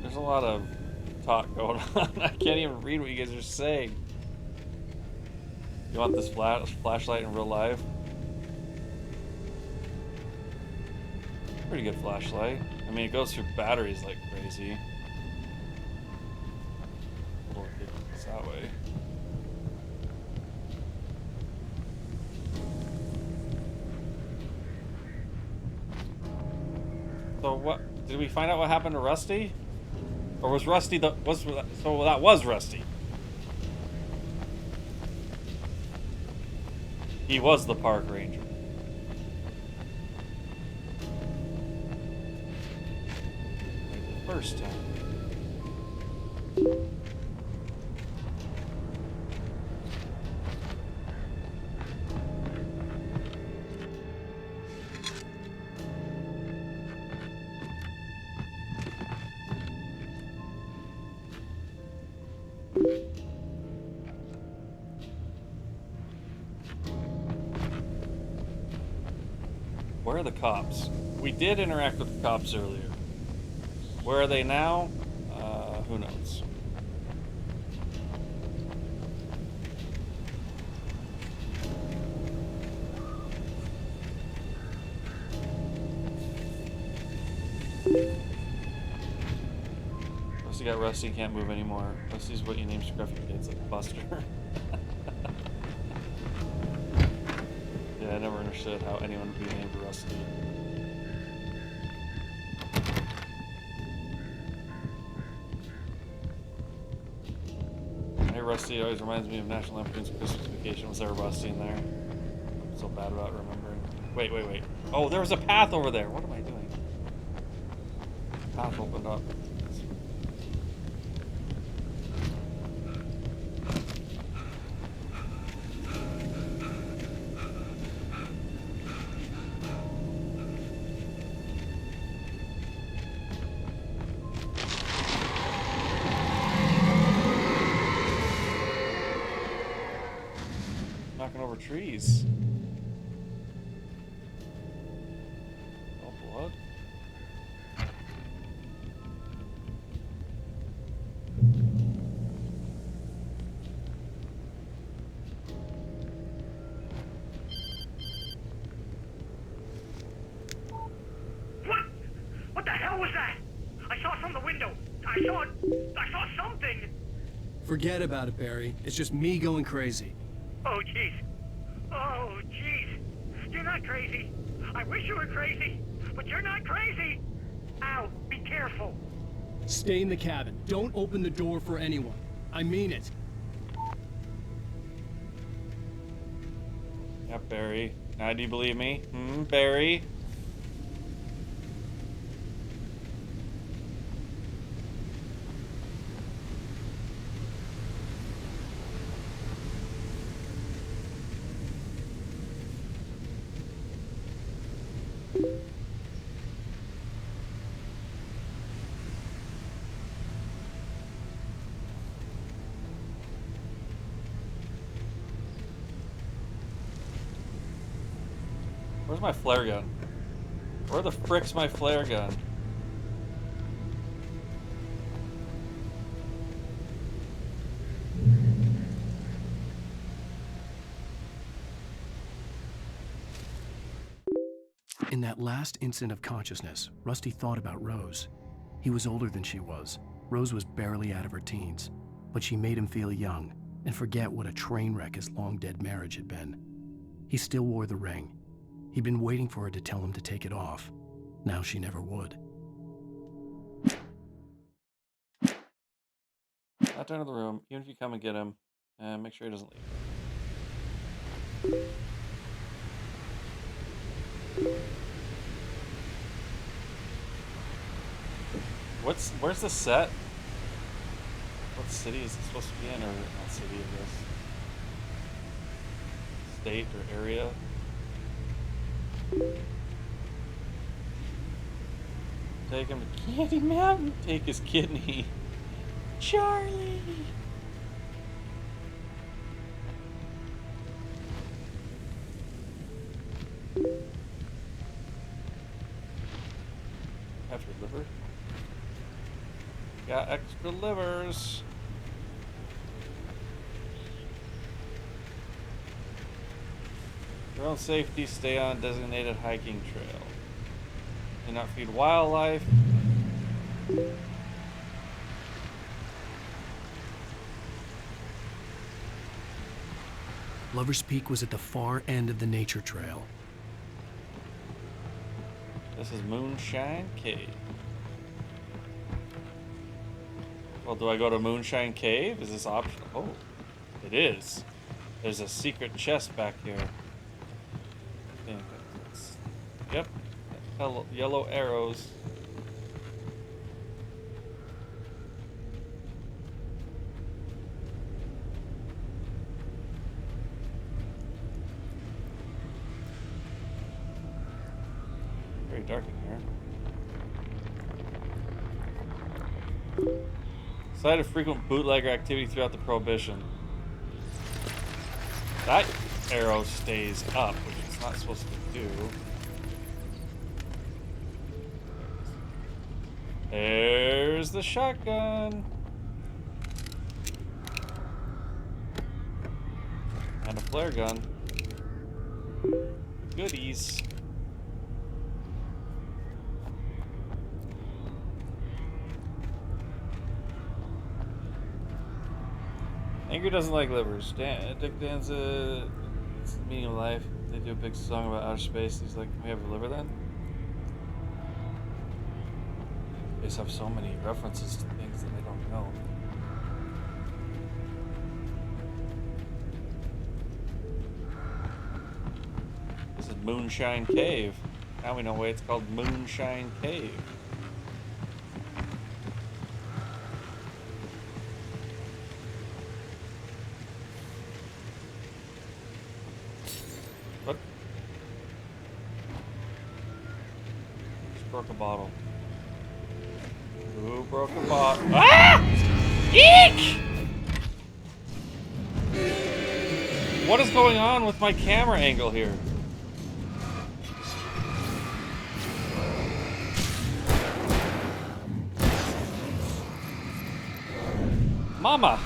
There's a lot of talk going on. I can't even read what you guys are saying. You want this flashlight in real life? Pretty good flashlight. I mean, it goes through batteries like crazy. We'll get this that way. So what? Did we find out what happened to Rusty? Or was Rusty the so that was Rusty? He was the park ranger. Like the first time. Where are the cops? We did interact with the cops earlier. Where are they now? Who knows? Rusty got Rusty, can't move anymore. Rusty's what you name scruffy kids like Buster. Yeah, I never understood how anyone would be named Rusty. Hey, Rusty always reminds me of National Lampoon's Christmas Vacation. Was there a Rusty in there? I'm so bad about remembering. Wait. Oh, there was a path over there. What am I doing? Path opened up. Knocking over trees. Oh, blood. What the hell was that? I saw it from the window. I saw something. Forget about it, Barry. It's just me going crazy. Oh, jeez. Oh, jeez. You're not crazy. I wish you were crazy, but you're not crazy. Ow, be careful. Stay in the cabin. Don't open the door for anyone. I mean it. Yeah, Barry. Now do you believe me? Barry? Where's my flare gun? Where the frick's my flare gun? In that last instant of consciousness, Rusty thought about Rose. He was older than she was. Rose was barely out of her teens, but she made him feel young and forget what a train wreck his long-dead marriage had been. He still wore the ring. He'd been waiting for her to tell him to take it off. Now she never would. Not down to the room, even if you come and get him, and make sure he doesn't leave. Where's the set? What city is it supposed to be in, or not city, I guess? State or area? Take him to Candy Mountain. Take his kidney. Charlie! Have your liver? Got extra livers. For your own safety, stay on designated hiking trail. Do not feed wildlife. Lover's Peak was at the far end of the nature trail. This is Moonshine Cave. Well, do I go to Moonshine Cave? Is this optional? Oh, it is. There's a secret chest back here. I think that's, yep. Yellow arrows. Very dark in here. Site of frequent bootlegger activity throughout the Prohibition. That arrow stays up, which it's not supposed to do. There's the shotgun. And a flare gun. Goodies. Angry doesn't like livers. Dick Danza, it's the meaning of life. They do a big song about outer space. He's like, can we have a liver then? They just have so many references to things that they don't know. This is Moonshine Cave. Now we know why it's called Moonshine Cave. What? Just broke a bottle. Who broke a bottle? Ah! Eek! What is going on with my camera angle here? Mama!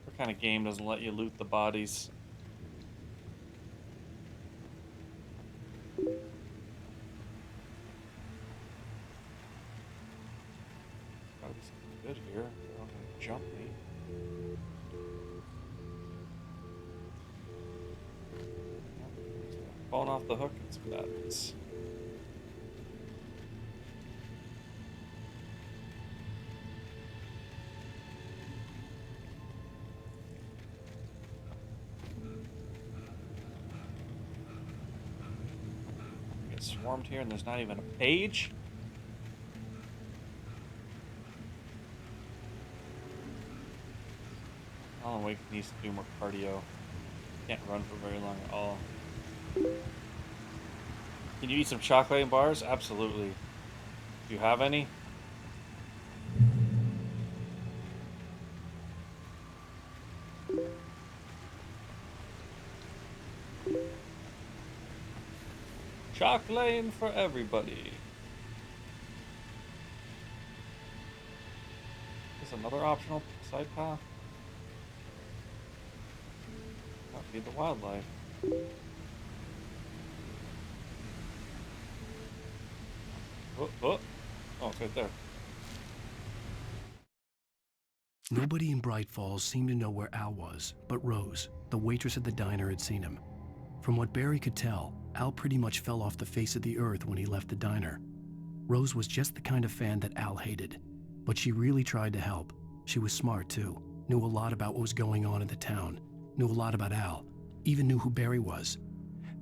What kind of game doesn't let you loot the bodies? Gotta be something good here. They're not gonna jump me. Falling off the hook and some batteries. Get swarmed here and there's not even a page? Alan Wake needs to do more cardio. Can't run for very long at all. Can you eat some chocolate and bars? Absolutely. Do you have any? Chalk lane for everybody. Is another optional side path? Feed the wildlife. Oh, it's right there. Nobody in Bright Falls seemed to know where Al was, but Rose, the waitress at the diner, had seen him. From what Barry could tell, Al pretty much fell off the face of the earth when he left the diner. Rose was just the kind of fan that Al hated, but she really tried to help. She was smart too, knew a lot about what was going on in the town, knew a lot about Al, even knew who Barry was.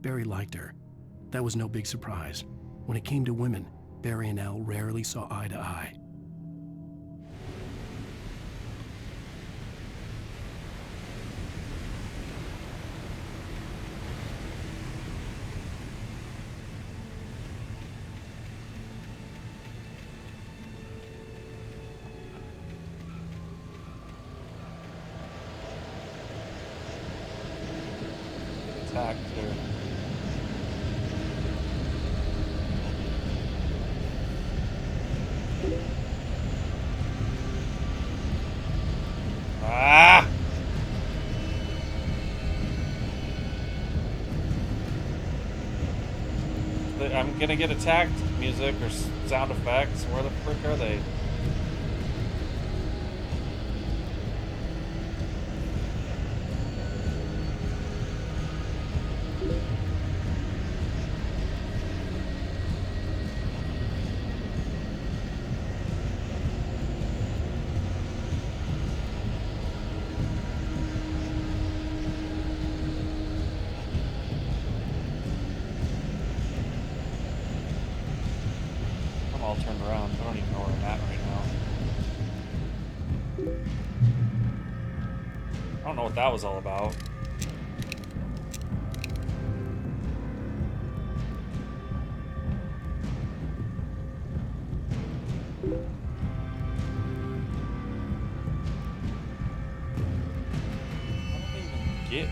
Barry liked her. That was no big surprise. When it came to women, Barry and Al rarely saw eye to eye. Attacked here. Ah! I'm gonna get attacked music or sound effects. Where the frick are they? I'm all turned around. I don't even know where I'm at right now. I don't know what that was all about. Get.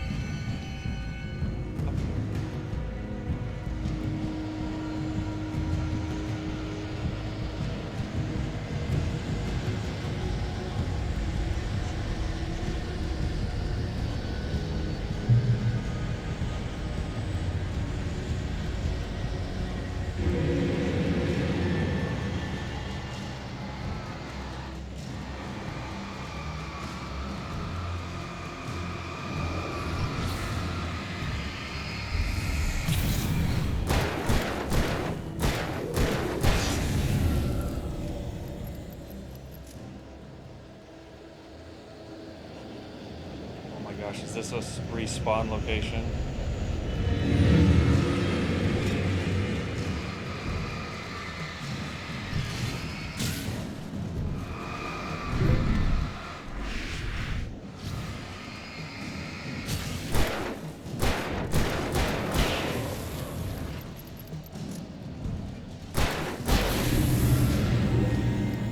Gosh, is this a respawn location?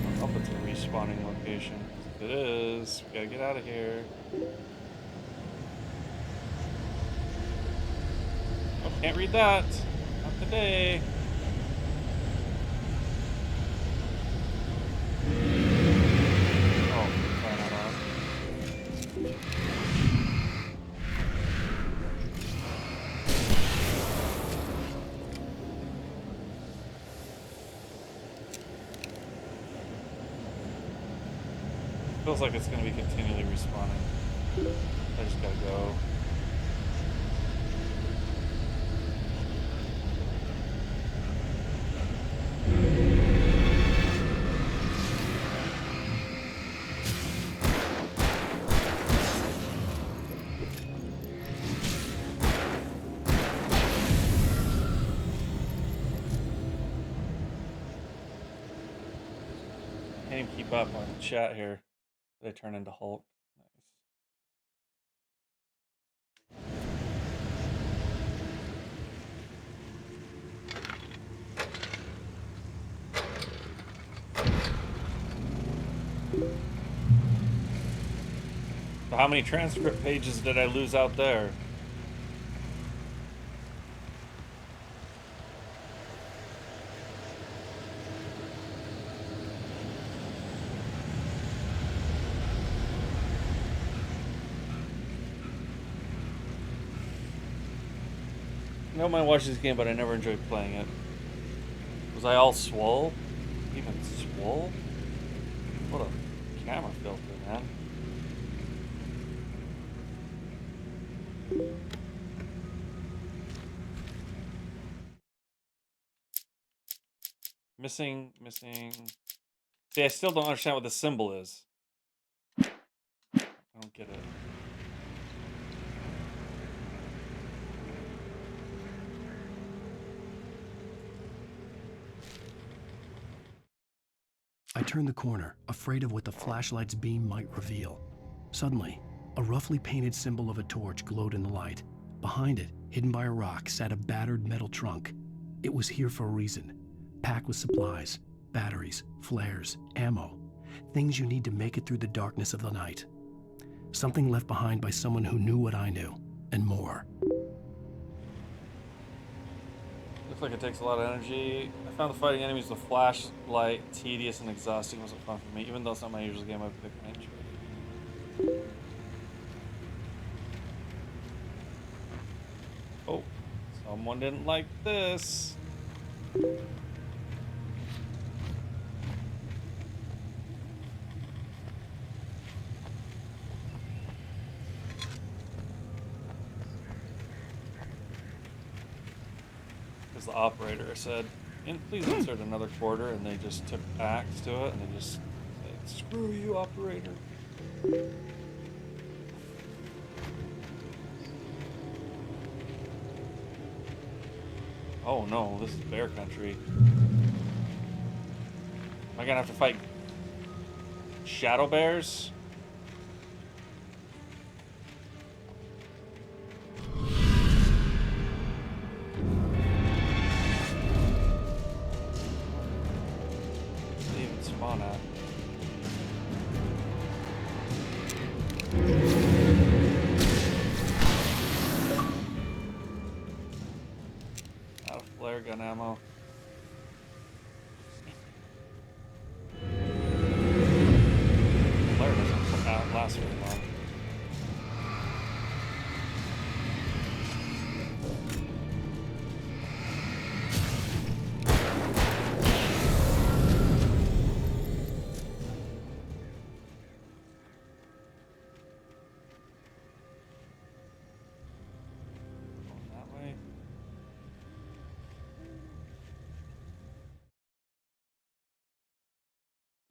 I hope it's a respawning location. If it is, we gotta get out of here. Can't read that. Not today. Oh, crying out loud. Feels like it's going to be continually respawning. I just gotta go. Can't even keep up on the chat here. They turn into Hulk. Nice. So how many transcript pages did I lose out there? I don't mind watching this game, but I never enjoyed playing it. Was I all swole? Even swole? What a camera filter, man. Missing. See, I still don't understand what the symbol is. I don't get it. I turned the corner, afraid of what the flashlight's beam might reveal. Suddenly, a roughly painted symbol of a torch glowed in the light. Behind it, hidden by a rock, sat a battered metal trunk. It was here for a reason, packed with supplies, batteries, flares, ammo, things you need to make it through the darkness of the night. Something left behind by someone who knew what I knew, and more. Looks like it takes a lot of energy. I found the fighting enemies with flashlight tedious and exhausting. Wasn't fun for me, even though it's not my usual game. I've picked range. Oh, someone didn't like this. Because the operator said, please insert another quarter, and they just took axe to it, and they just said, screw you, operator. Oh no, this is bear country. Am I gonna have to fight shadow bears? Spawn at. Out of flare gun ammo. Flare doesn't last very long.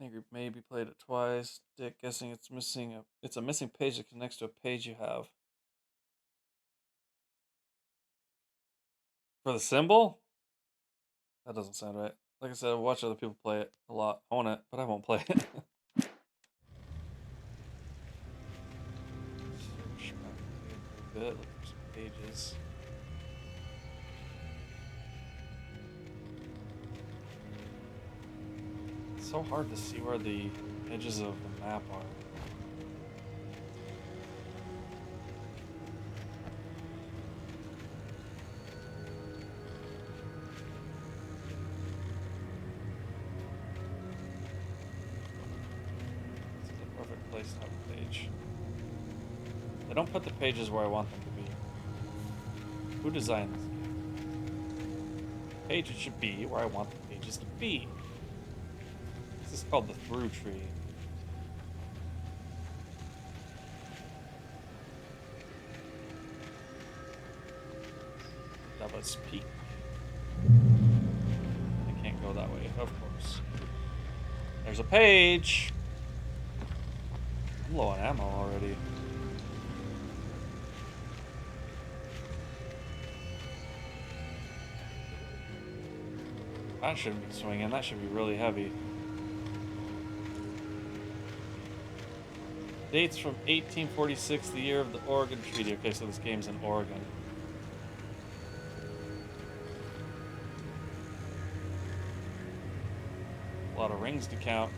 I think we maybe played it twice. Dick, guessing it's missing it's a missing page that connects to a page you have. For the symbol? That doesn't sound right. Like I said, I watch other people play it a lot. I own it, but I won't play it. Search my good. Look for some pages. It's so hard to see where the edges of the map are. This is a perfect place to have a page. They don't put the pages where I want them to be. Who designed this game? Pages should be where I want the pages to be. This is called the through tree. Devil's Peak. I can't go that way, of course. There's a page! I'm low on ammo already. That shouldn't be swinging, that should be really heavy. Dates from 1846, the year of the Oregon Treaty. Okay, so this game's in Oregon. A lot of rings to count.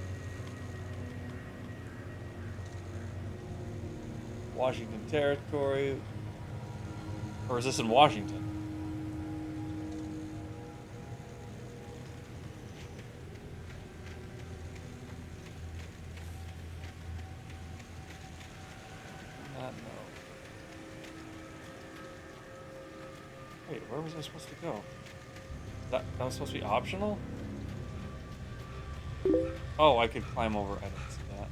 Washington Territory. Or is this in Washington? Not know. Wait, where was I supposed to go? That was supposed to be optional? Oh, I could climb over. I didn't see that.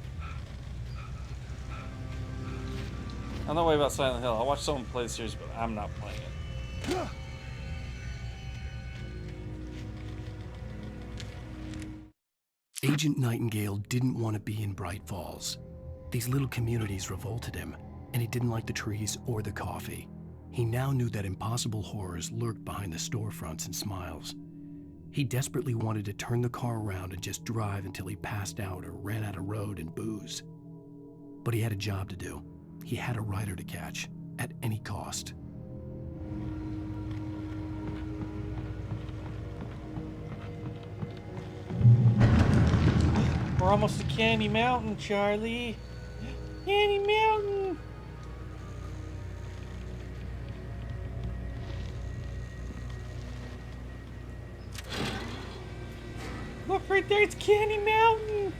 I know way about Silent Hill. I watched someone play the series, but I'm not playing it. Agent Nightingale didn't want to be in Bright Falls. These little communities revolted him, and he didn't like the trees or the coffee. He now knew that impossible horrors lurked behind the storefronts and smiles. He desperately wanted to turn the car around and just drive until he passed out or ran out of road and booze. But he had a job to do. He had a rider to catch, at any cost. We're almost to Candy Mountain, Charlie. Candy Mountain. Look right there, it's Candy Mountain.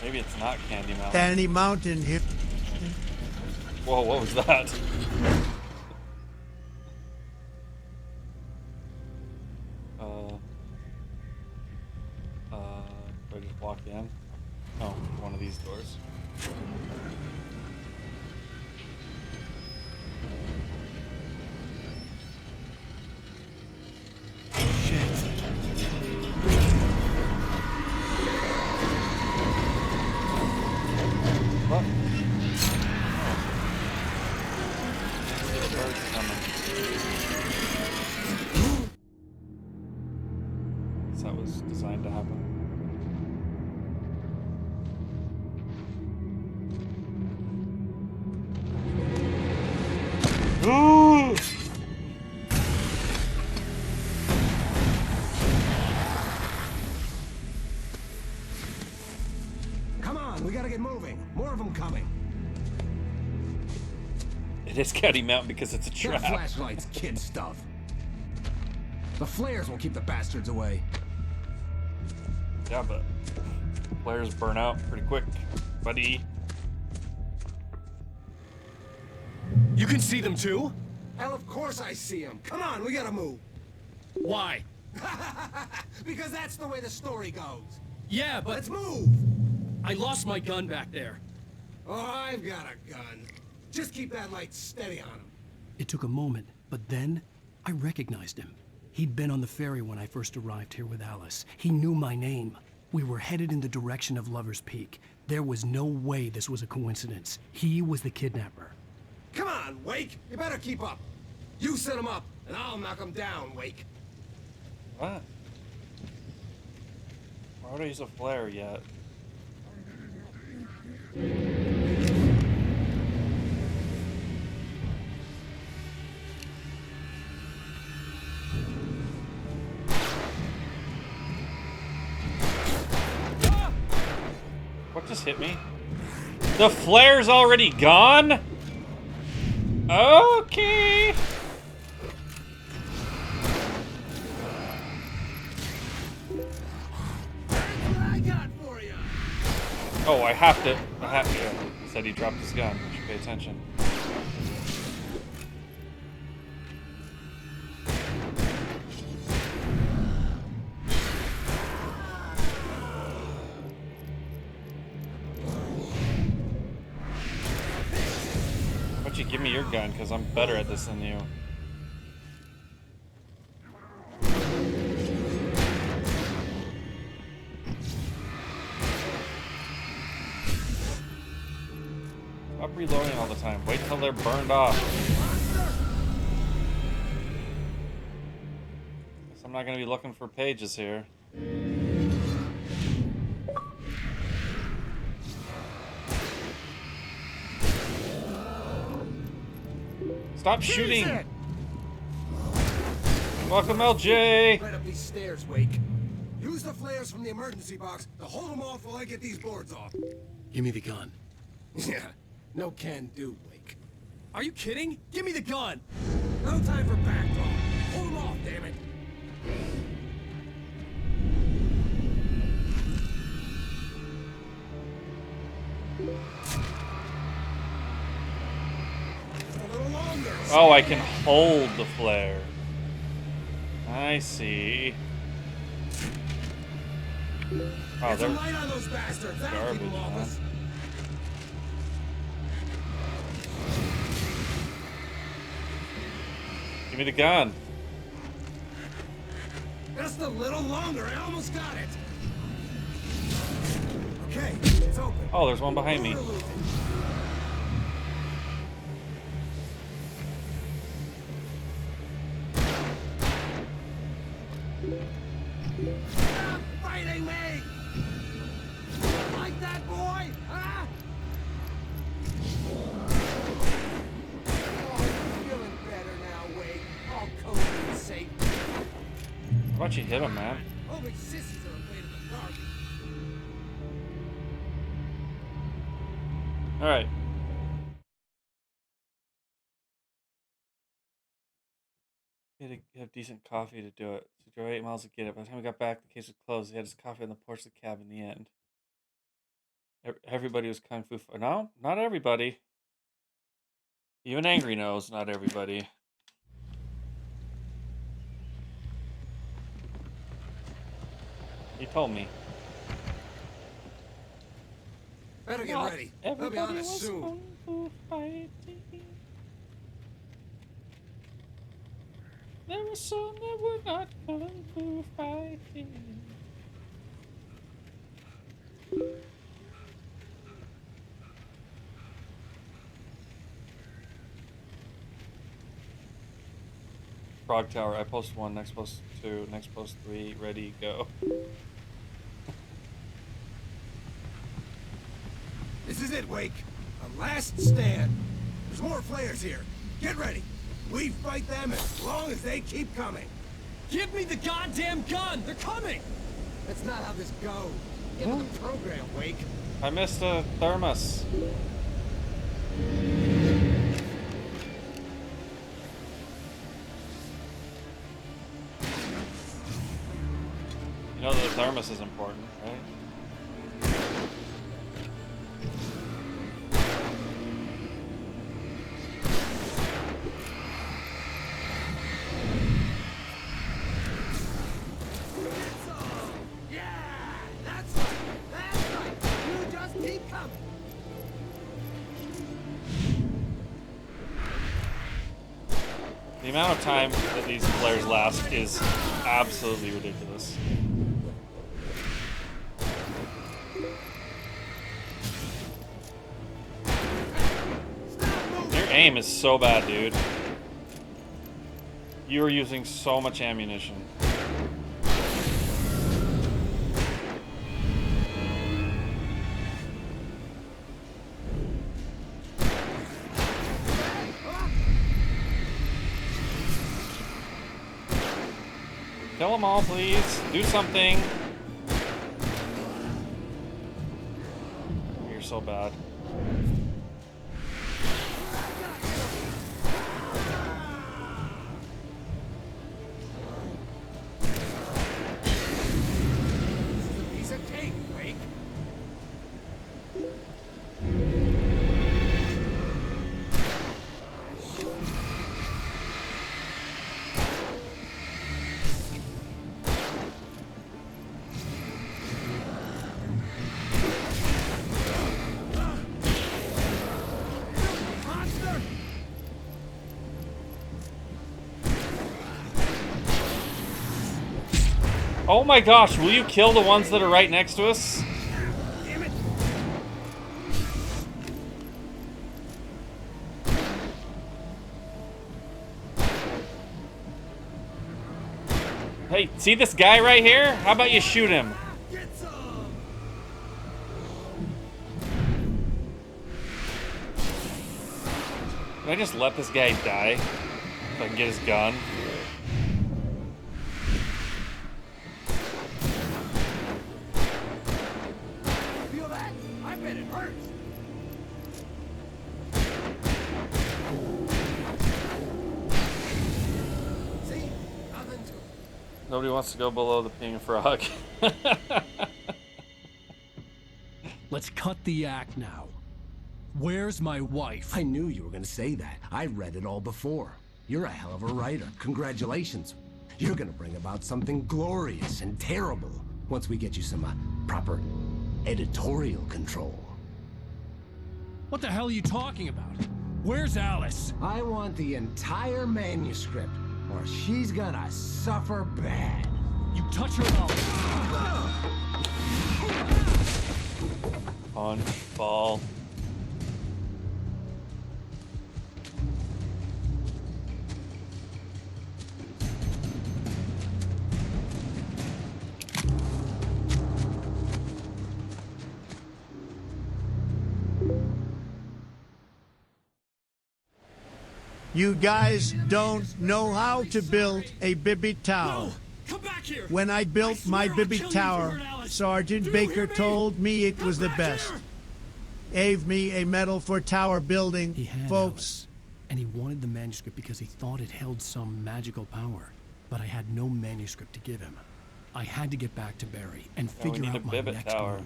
Maybe it's not Candy Mountain. Candy Mountain here. Whoa, what was that? Do I just walk in? Oh, one of these doors. What? The bird's coming. Guess that was designed to happen. Ooh! Come on, we gotta get moving. More of them coming. It is Candy Mountain because it's a trap. Get flashlights, kid stuff. The flares will keep the bastards away. Yeah, but flares burn out pretty quick, buddy. You can see them too? Hell, of course I see them. Come on, we gotta move. Why? Because that's the way the story goes. Yeah, but... Let's move! I lost my gun back there. Oh, I've got a gun. Just keep that light steady on him. It took a moment, but then I recognized him. He'd been on the ferry when I first arrived here with Alice. He knew my name. We were headed in the direction of Lover's Peak. There was no way this was a coincidence. He was the kidnapper. Come on, Wake! You better keep up. You set him up, and I'll knock him down, Wake. What? Why would I use a flare yet? What just hit me? The flare's already gone? Okay. Oh, I have to. He said he dropped his gun. I should pay attention. Why don't you give me your gun, because I'm better at this than you. Stop reloading all the time. Wait till they're burned off. Guess I'm not gonna be looking for pages here. Stop shooting! Welcome, LJ. Right up these stairs, Wake. Use the flares from the emergency box to hold them off while I get these boards off. Give me the gun. Yeah, no can do, Wake. Are you kidding? Give me the gun! No time for backtalk. Hold them off, damn it. A little longer. Oh, I can hold the flare. I see. Oh, Get they're some light on those bastards. That'll keep garbage, them off man. us. Give me the gun. Just a little longer. I almost got it. Okay, it's open. Oh, there's one behind me. Stop fighting me! Like that, boy? Huh? Oh, you're feeling better now, Wade. All cozy and safe. How about you hit him, man? Only sissies are afraid of the dark. All right. He had to have decent coffee to do it. So he drove 8 miles to get it. By the time we got back, the case was closed. He had his coffee on the porch of the cab in the end. Everybody was kung fu. No, not everybody. Even Angry knows not everybody. He told me. Better get ready. They'll be on us soon. There was some that were not kung fu fighting. Frog Tower, I post 1, next post 2, next post 3, ready, go. This is it, Wake. A last stand. There's more flares here. Get ready. We fight them as long as they keep coming. Give me the goddamn gun! They're coming! That's not how this goes. Get with the program, Wake. I missed a thermos. You know that the thermos is important, right? The amount of time that these flares last is absolutely ridiculous. Your aim is so bad, dude. You are using so much ammunition. Kill them all, please. Do something. You're so bad. Piece of cake, Wake. Oh my gosh, will you kill the ones that are right next to us? Damn it. Hey, see this guy right here? How about you shoot him? Get some. Can I just let this guy die? So I can get his gun? Nobody wants to go below the peeing frog. Let's cut the act now. Where's my wife? I knew you were gonna say that. I read it all before. You're a hell of a writer. Congratulations. You're gonna bring about something glorious and terrible once we get you some proper editorial control. What the hell are you talking about? Where's Alice? I want the entire manuscript, or she's gonna suffer bad. You touch her mouth. Punch, ball. You guys don't know how to build a Bibby Tower. No! Come back here! When I built my Bibby Tower, Sergeant Baker told me it was the best. Gave me a medal for tower building, He had folks. Alice, and he wanted the manuscript because he thought it held some magical power. But I had no manuscript to give him. I had to get back to Barry and we figure need out a my Bibbit next tower. move.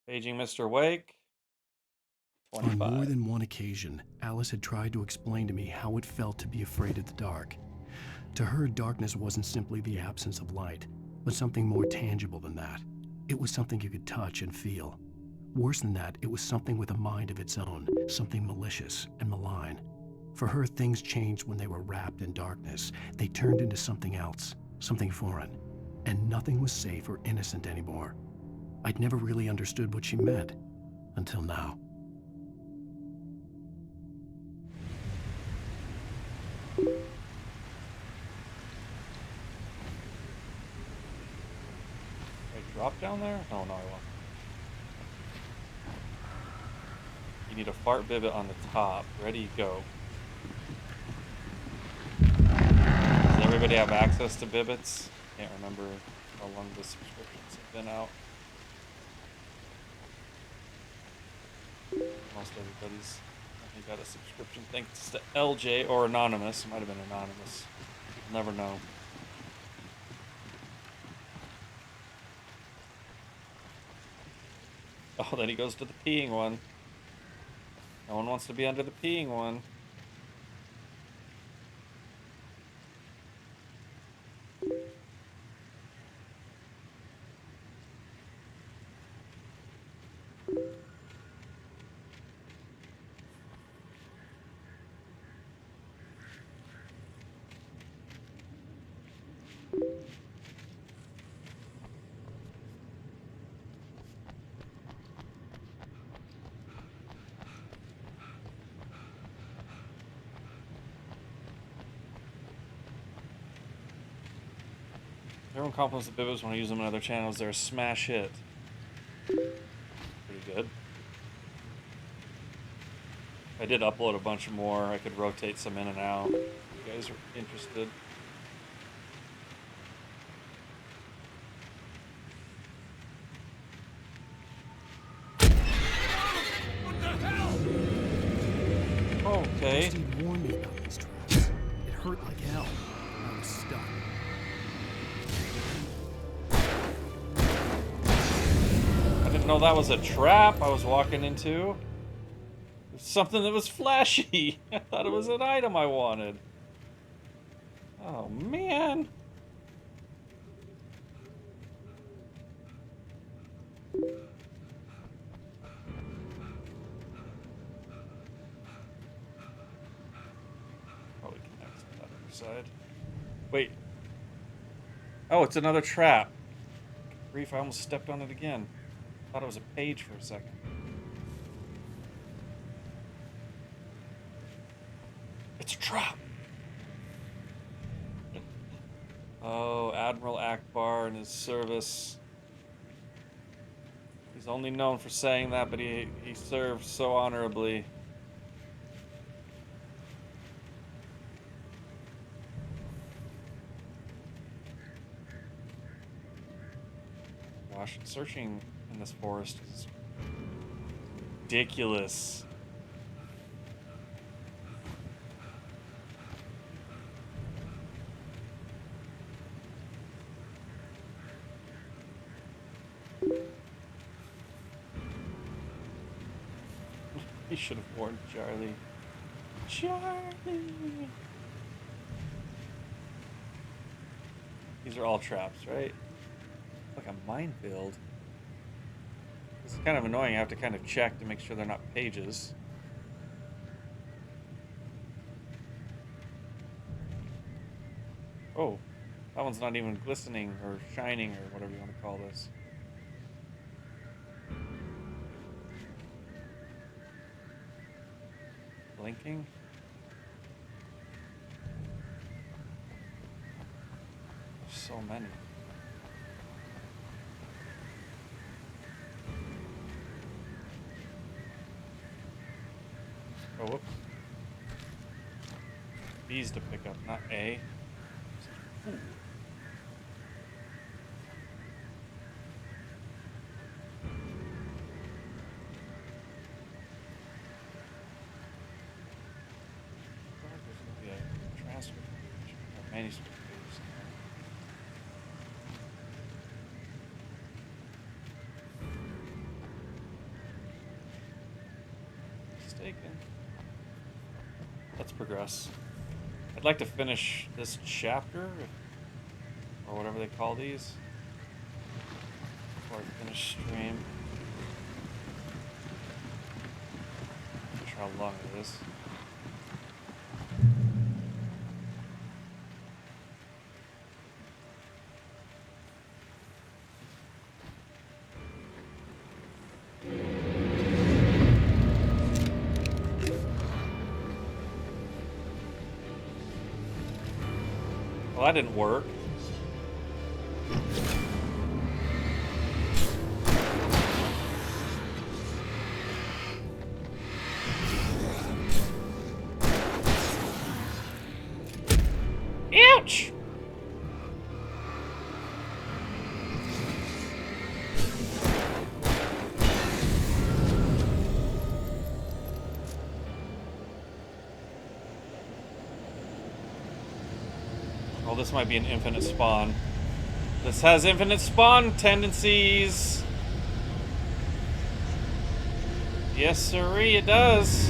Paging Mr. Wake. 25. On more than one occasion, Alice had tried to explain to me how it felt to be afraid of the dark. To her, darkness wasn't simply the absence of light, but something more tangible than that. It was something you could touch and feel. Worse than that, it was something with a mind of its own, something malicious and malign. For her, things changed when they were wrapped in darkness. They turned into something else, something foreign, and nothing was safe or innocent anymore. I'd never really understood what she meant, until now. Drop down there? No, I won't. You need a fart bibbit on the top. Ready, go. Does everybody have access to bibbits? Can't remember how long the subscriptions have been out. Most everybody's, I think, got a subscription thanks to LJ or Anonymous. It might have been Anonymous. Never know. Oh, then he goes to the peeing one. No one wants to be under the peeing one. Everyone compliments the Bibbos when I use them in other channels. They're a smash hit. Pretty good. If I did upload a bunch more, I could rotate some in and out. If you guys are interested. What the hell? Okay. Steve warned me about these traps. It hurt like hell. I was stuck. I didn't know that was a trap I was walking into. It was something that was flashy. I thought it was an item I wanted. Oh, man. Probably connects to that other side. Wait. Oh, it's another trap. Grief, I almost stepped on it again. Thought it was a page for a second. It's a trap. Oh, Admiral Akbar and his service. He's only known for saying that, but he served so honorably. Gosh, searching in this forest is ridiculous. He should have warned Charlie. Charlie! These are all traps, right? Like a minefield. This is kind of annoying. I have to kind of check to make sure they're not pages. Oh, that one's not even glistening or shining or whatever you want to call this. Blinking? There's so many. Oh, whoops. B's to pick up, not A. Ooh. There's going to be a transcript page, or manuscript page somewhere. Mistaken. Let's progress. I'd like to finish this chapter, or whatever they call these, before I finish stream. Not sure how long it is. Well, that didn't work. Ouch! Oh, this might be an infinite spawn. This has infinite spawn tendencies. Yes, sirree, it does.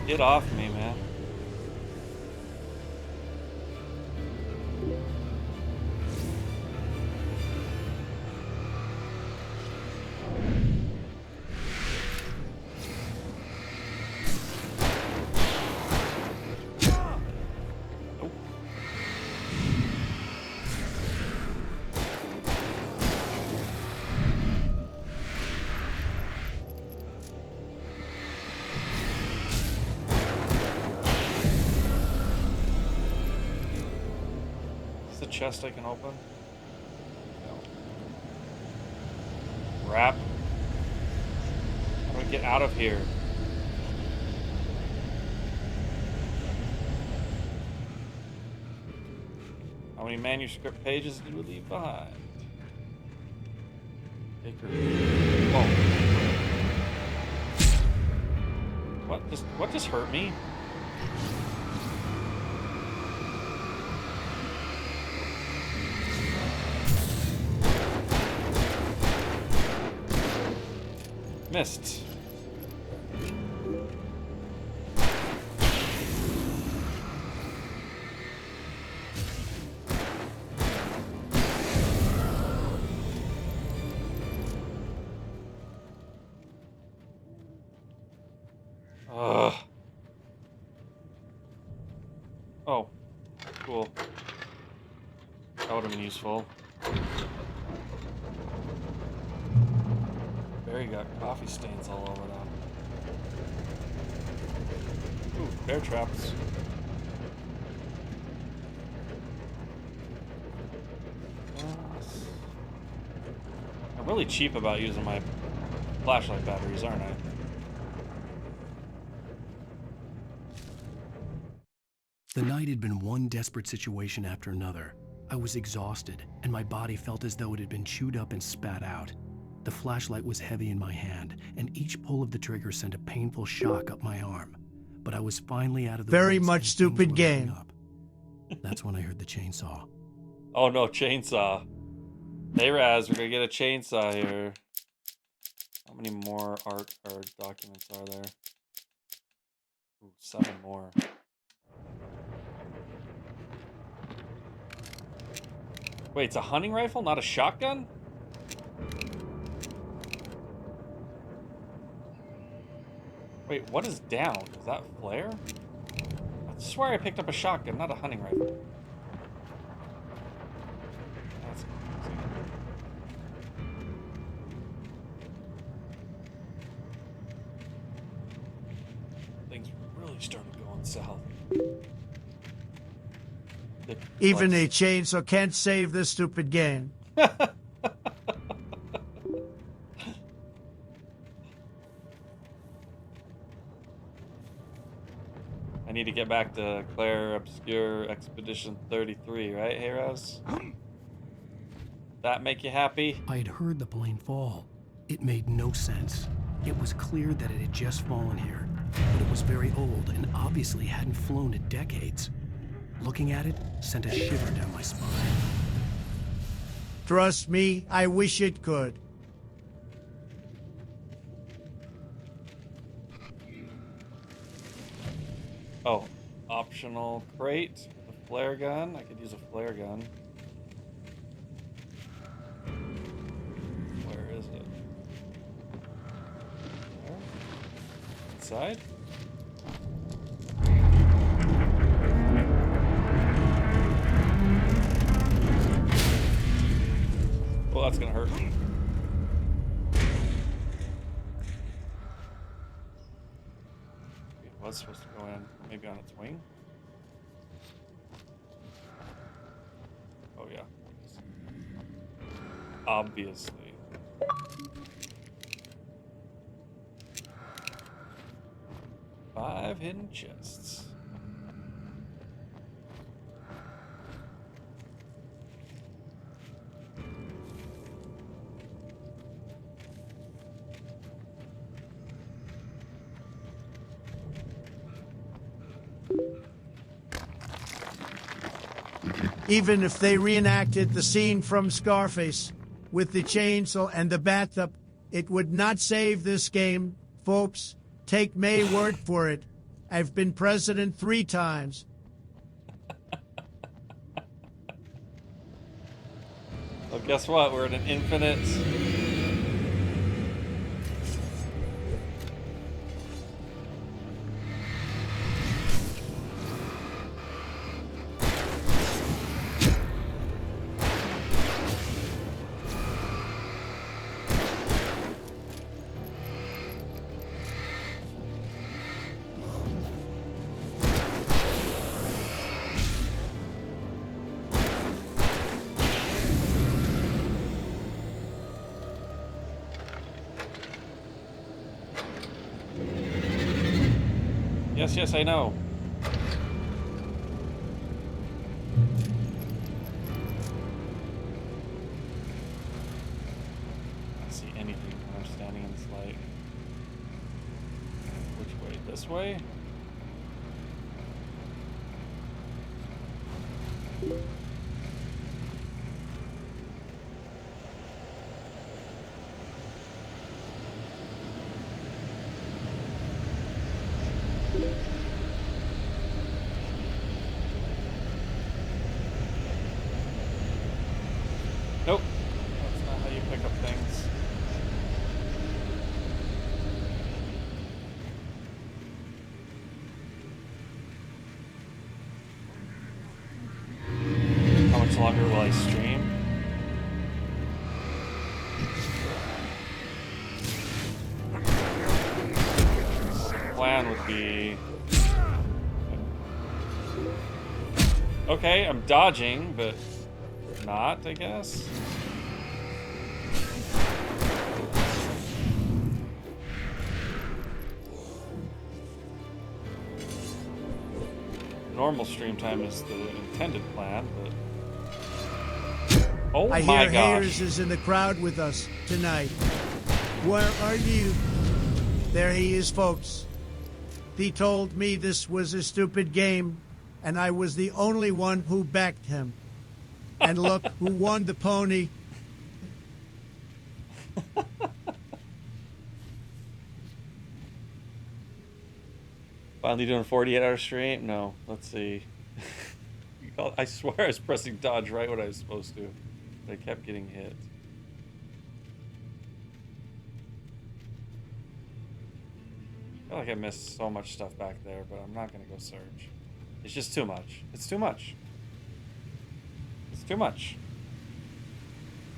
Get off me, man. Chest I can open? No. Wrap. How do I get out of here? How many manuscript pages did we leave behind? Baker. Whoa. What just hurt me? Missed. Ugh. Oh, cool. That would have been useful. Barry got coffee stains all over them. Ooh, bear traps. I'm really cheap about using my flashlight batteries, aren't I? The night had been one desperate situation after another. I was exhausted, and my body felt as though it had been chewed up and spat out. The flashlight was heavy in my hand, and each pull of the trigger sent a painful shock up my arm. But I was finally out of the Very woods much and stupid things were looking game. up. That's when I heard the chainsaw. Oh no, chainsaw. Hey Raz, we're gonna get a chainsaw here. How many more art or documents are there? Ooh, 7 more. Wait, it's a hunting rifle, not a shotgun? Wait, what is down? Is that flare? I swear I picked up a shotgun, not a hunting rifle. That's confusing. Things really started going south. Even a chainsaw can't save this stupid game. I need to get back to Claire Obscure Expedition 33, right, hey Raz? That make you happy? I had heard the plane fall. It made no sense. It was clear that it had just fallen here, but it was very old and obviously hadn't flown in decades. Looking at it sent a shiver down my spine. Trust me, I wish it could. Oh, optional crate with a flare gun. I could use a flare gun. Where is it? There? Inside? Well, that's gonna hurt. It was supposed to go in, maybe on its wing. Oh yeah, obviously. Five hidden chests. Even if they reenacted the scene from Scarface with the chainsaw and the bathtub, it would not save this game, folks. Take my word for it. I've been president 3 times. Well, guess what? We're in an infinite... Yes, yes, I know. I don't see anything when I'm standing in this light. Which way? This way? Nope. That's not how you pick up things. How much longer will I stream? Plan would be... Okay, I'm dodging, but not, I guess. Normal stream time is the intended plan, but... Oh I my hear gosh. Hayers is in the crowd with us tonight. Where are you? There he is, folks. He told me this was a stupid game, and I was the only one who backed him. And look who won the pony. Finally doing a 48-hour stream? No. Let's see. I swear I was pressing dodge right when I was supposed to. But I kept getting hit. I feel like I missed so much stuff back there, but I'm not going to go search. It's just too much. It's too much. It's too much.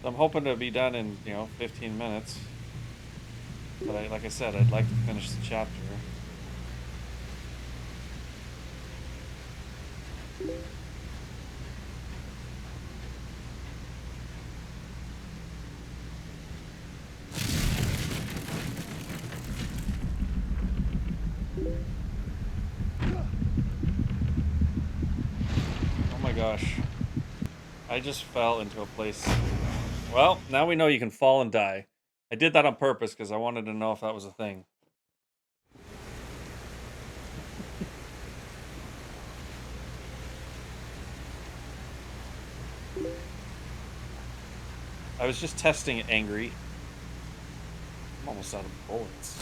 I'm hoping to be done in, 15 minutes. But like I said, I'd like to finish the chapter. Oh my gosh. I just fell into a place. Well, now we know you can fall and die. I did that on purpose because I wanted to know if that was a thing. I was just testing it, angry. I'm almost out of bullets.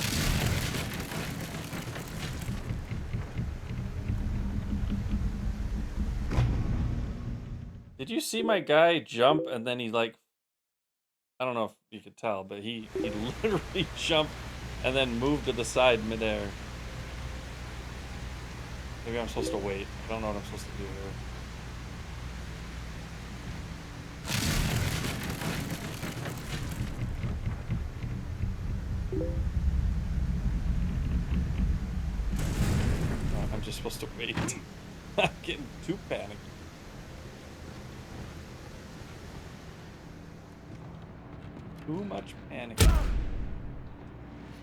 Did you see my guy jump and then he like... I don't know if you could tell, but he literally jumped and then moved to the side midair. Maybe I'm supposed to wait. I don't know what I'm supposed to do here. I'm just supposed to wait. I'm getting too panicked. Too much panic. Did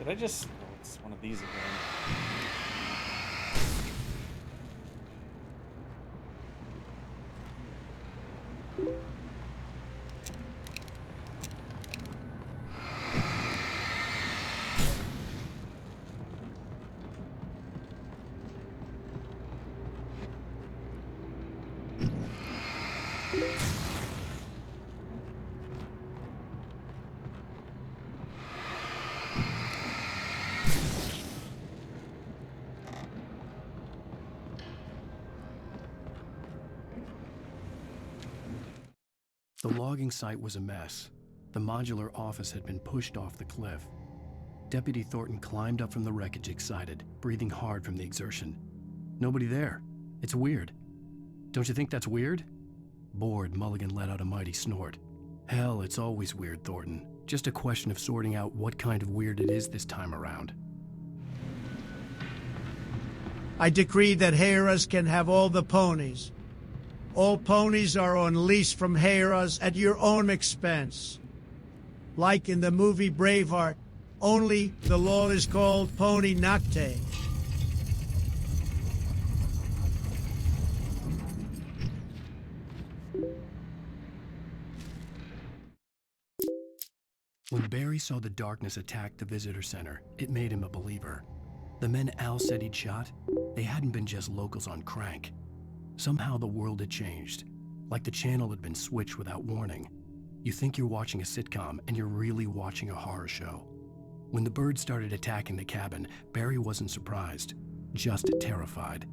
I just... Oh, it's one of these again. The logging site was a mess. The modular office had been pushed off the cliff. Deputy Thornton climbed up from the wreckage excited, breathing hard from the exertion. Nobody there. It's weird. Don't you think that's weird? Bored, Mulligan let out a mighty snort. Hell, it's always weird, Thornton. Just a question of sorting out what kind of weird it is this time around. I decree that Harris can have all the ponies. All ponies are on lease from Harris at your own expense. Like in the movie Braveheart, only the law is called Pony Nocte. When Barry saw the darkness attack the visitor center, it made him a believer. The men Al said he'd shot, they hadn't been just locals on crank. Somehow the world had changed, like the channel had been switched without warning. You think you're watching a sitcom, and you're really watching a horror show. When the birds started attacking the cabin, Barry wasn't surprised, just terrified.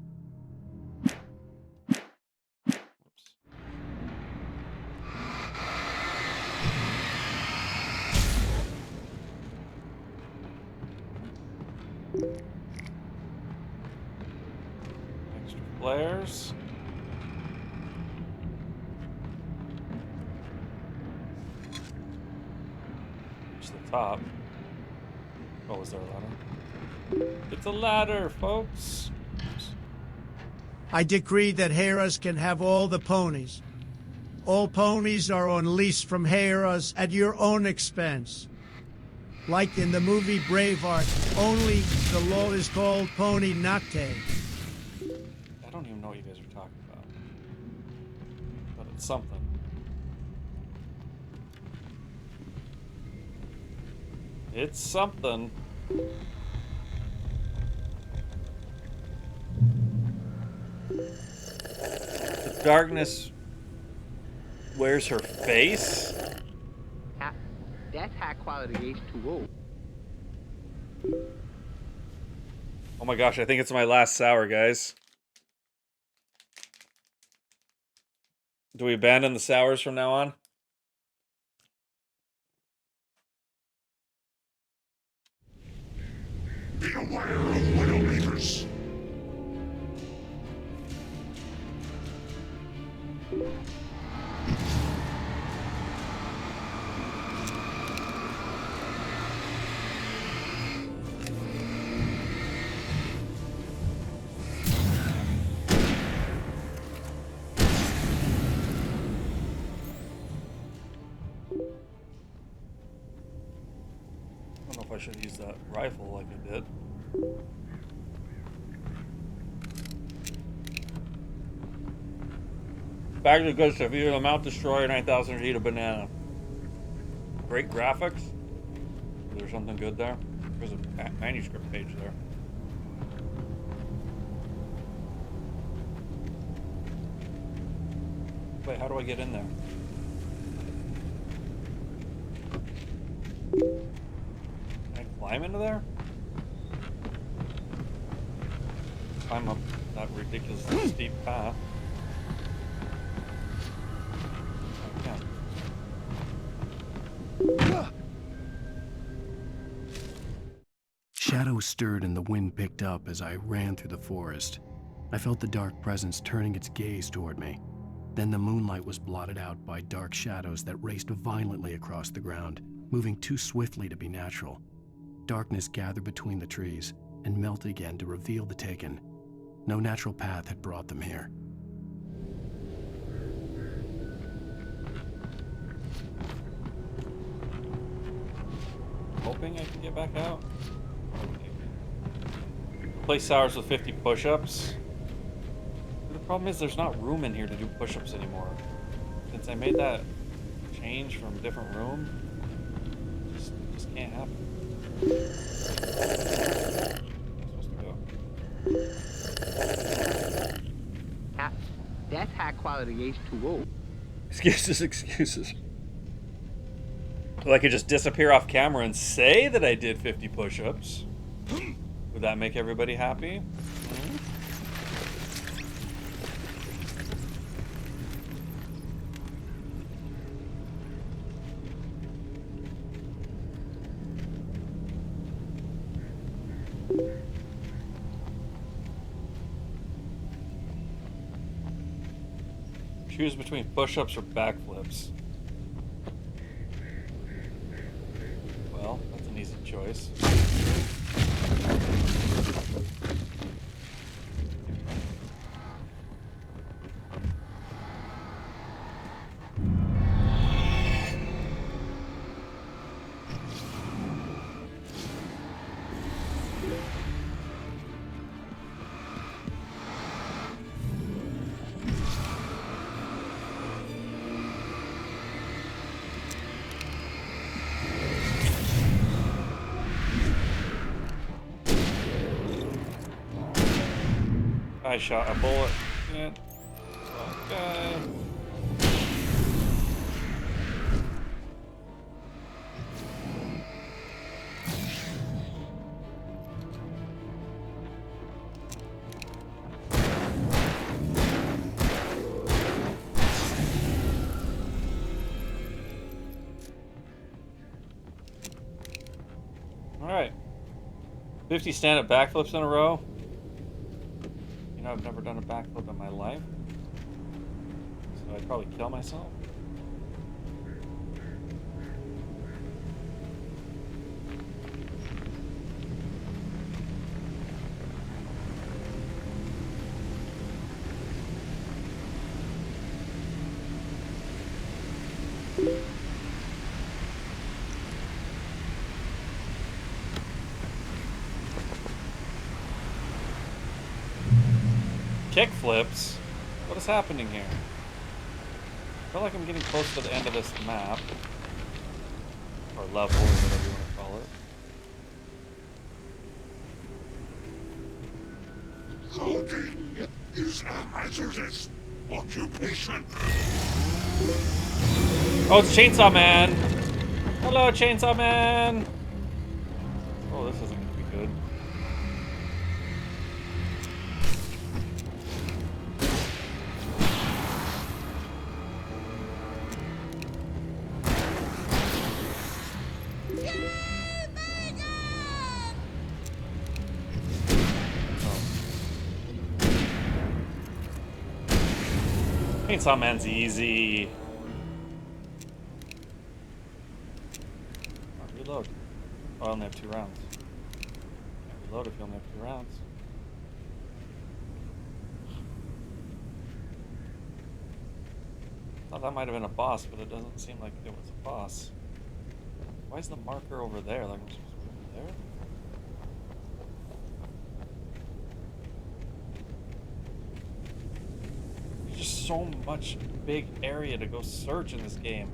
Extra flares. Reach the top. Oh, is there a ladder? It's a ladder, folks. Oops. I decree that Harris can have all the ponies. All ponies are on lease from Harris at your own expense. Like in the movie Braveheart, only the law is called Pony Nocte. I don't even know what you guys are talking about. But it's something. It's something. The darkness wears her face? That's high quality H2O. Oh my gosh, I think it's my last sour, guys. Do we abandon the sours from now on? Be aware of Widowmakers. I don't know if I should use that rifle like I did. Back to the good stuff. Either the Mount Destroyer, 9,000 feet of banana. Great graphics. Is there something good there? There's a manuscript page there. Wait, how do I get in there? Can I climb into there? Climb up that ridiculously steep path. Shadows stirred and the wind picked up as I ran through the forest. I felt the dark presence turning its gaze toward me. Then the moonlight was blotted out by dark shadows that raced violently across the ground, moving too swiftly to be natural. Darkness gathered between the trees and melted again to reveal the Taken. No natural path had brought them here. Hoping I can get back out. Play sours with 50 push-ups. The problem is there's not room in here to do push-ups anymore. Since I made that change from a different room, just can't happen. That's high quality H2O. Excuses. Well, I could just disappear off camera and say that I did 50 push-ups. Would that make everybody happy? Choose between push-ups or backflips. Well, that's an easy choice. I shot a bullet. Yeah. Okay. All right. 50 stand-up backflips in a row. I've never done a backflip in my life, so I'd probably kill myself. Kickflips? What is happening here? I feel like I'm getting close to the end of this map. Or level, or whatever you want to call it. Coding is a hazardous occupation. Oh, it's Chainsaw Man! Hello, Chainsaw Man! Oh, this isn't going to be good. Chainsaw Man's easy. Reload. Oh, I only have 2 rounds. Can't reload if you only have 2 rounds. Thought that might have been a boss, but it doesn't seem like it was a boss. Why is the marker over there? Like I'm supposed to be over there? There's just so much big area to go search in this game.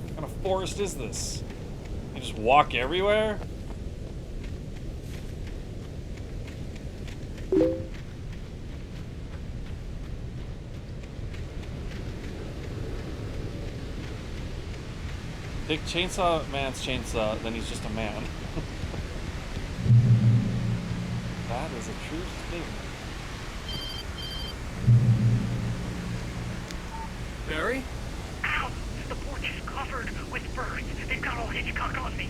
What kind of forest is this? You just walk everywhere? Take Chainsaw Man's chainsaw, then he's just a man. That is a true statement. Barry? Ow! The porch is covered with birds. They've got all Hitchcock on me.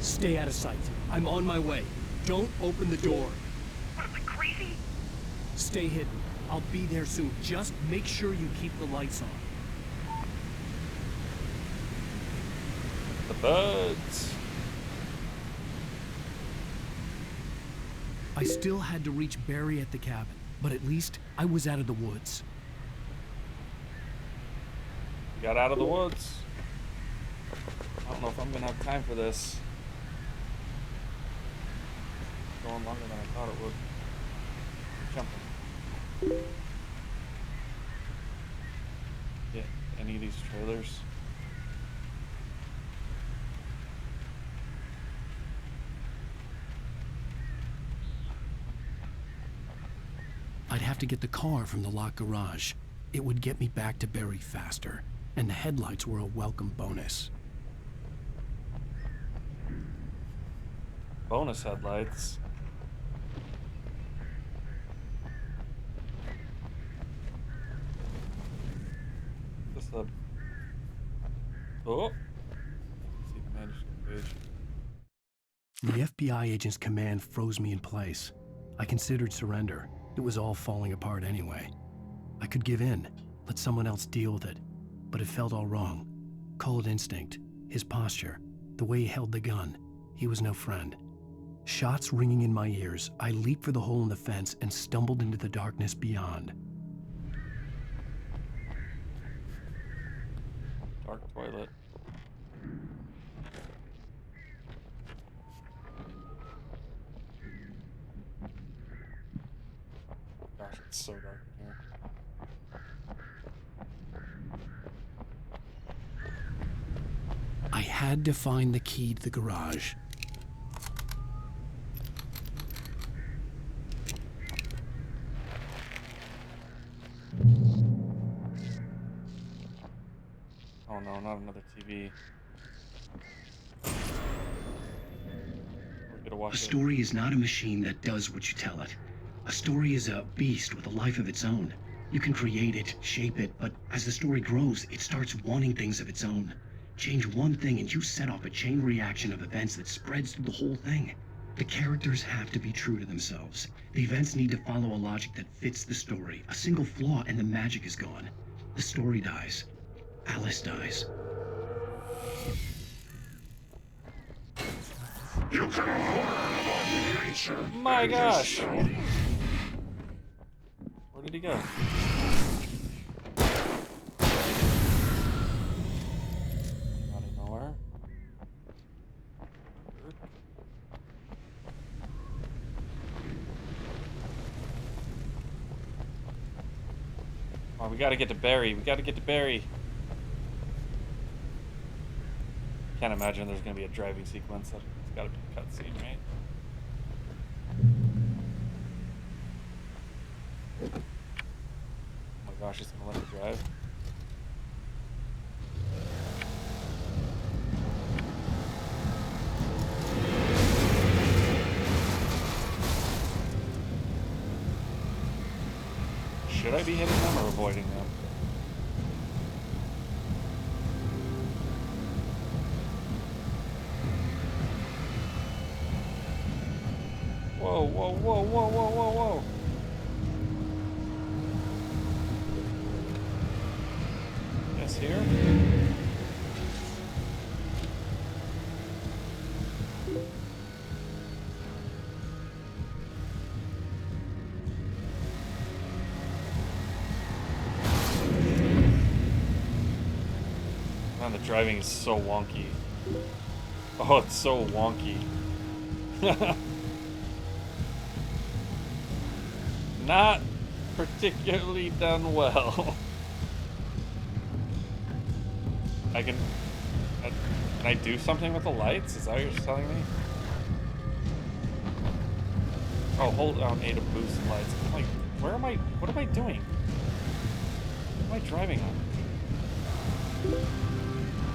Stay out of sight. I'm on my way. Don't open the door. What am I, crazy? Stay hidden. I'll be there soon. Just make sure you keep the lights on. The birds. I still had to reach Barry at the cabin, but at least I was out of the woods. Got out of the woods. I don't know if I'm gonna have time for this. It's going longer than I thought it would. Jumping. Get any of these trailers. I'd have to get the car from the locked garage. It would get me back to Barry faster, and the headlights were a welcome bonus. Bonus headlights. This a... Oh! See the manuscript page. The FBI agent's command froze me in place. I considered surrender. It was all falling apart anyway. I could give in, let someone else deal with it, but it felt all wrong. Call it instinct, his posture, the way he held the gun. He was no friend. Shots ringing in my ears, I leaped for the hole in the fence and stumbled into the darkness beyond. Dark toilet. Gosh, it's so dark in here. I had to find the key to the garage. Oh no, not another TV. We're gonna watch A story is not a machine that does what you tell it. A story is a beast with a life of its own. You can create it, shape it, but as the story grows, it starts wanting things of its own. Change one thing and you set off a chain reaction of events that spreads through the whole thing. The characters have to be true to themselves. The events need to follow a logic that fits the story. A single flaw and the magic is gone. The story dies. Alice dies. You can learn about nature. My gosh! Where did he go? Out of nowhere. Oh, we gotta get to Barry. We gotta get to Barry. Can't imagine there's gonna be a driving sequence. It's gotta be a cutscene, right? Oh my gosh, it's gonna let me drive. Should I be hitting them or avoiding them? Whoa. whoa, whoa, whoa, whoa, whoa, whoa. Yes, here. Man, the driving is so wonky. Oh, it's so wonky. Not particularly done well. Can I do something with the lights? Is that what you're telling me? Oh, hold down A to boost the lights. I'm like, where am I? What am I doing? What am I driving on?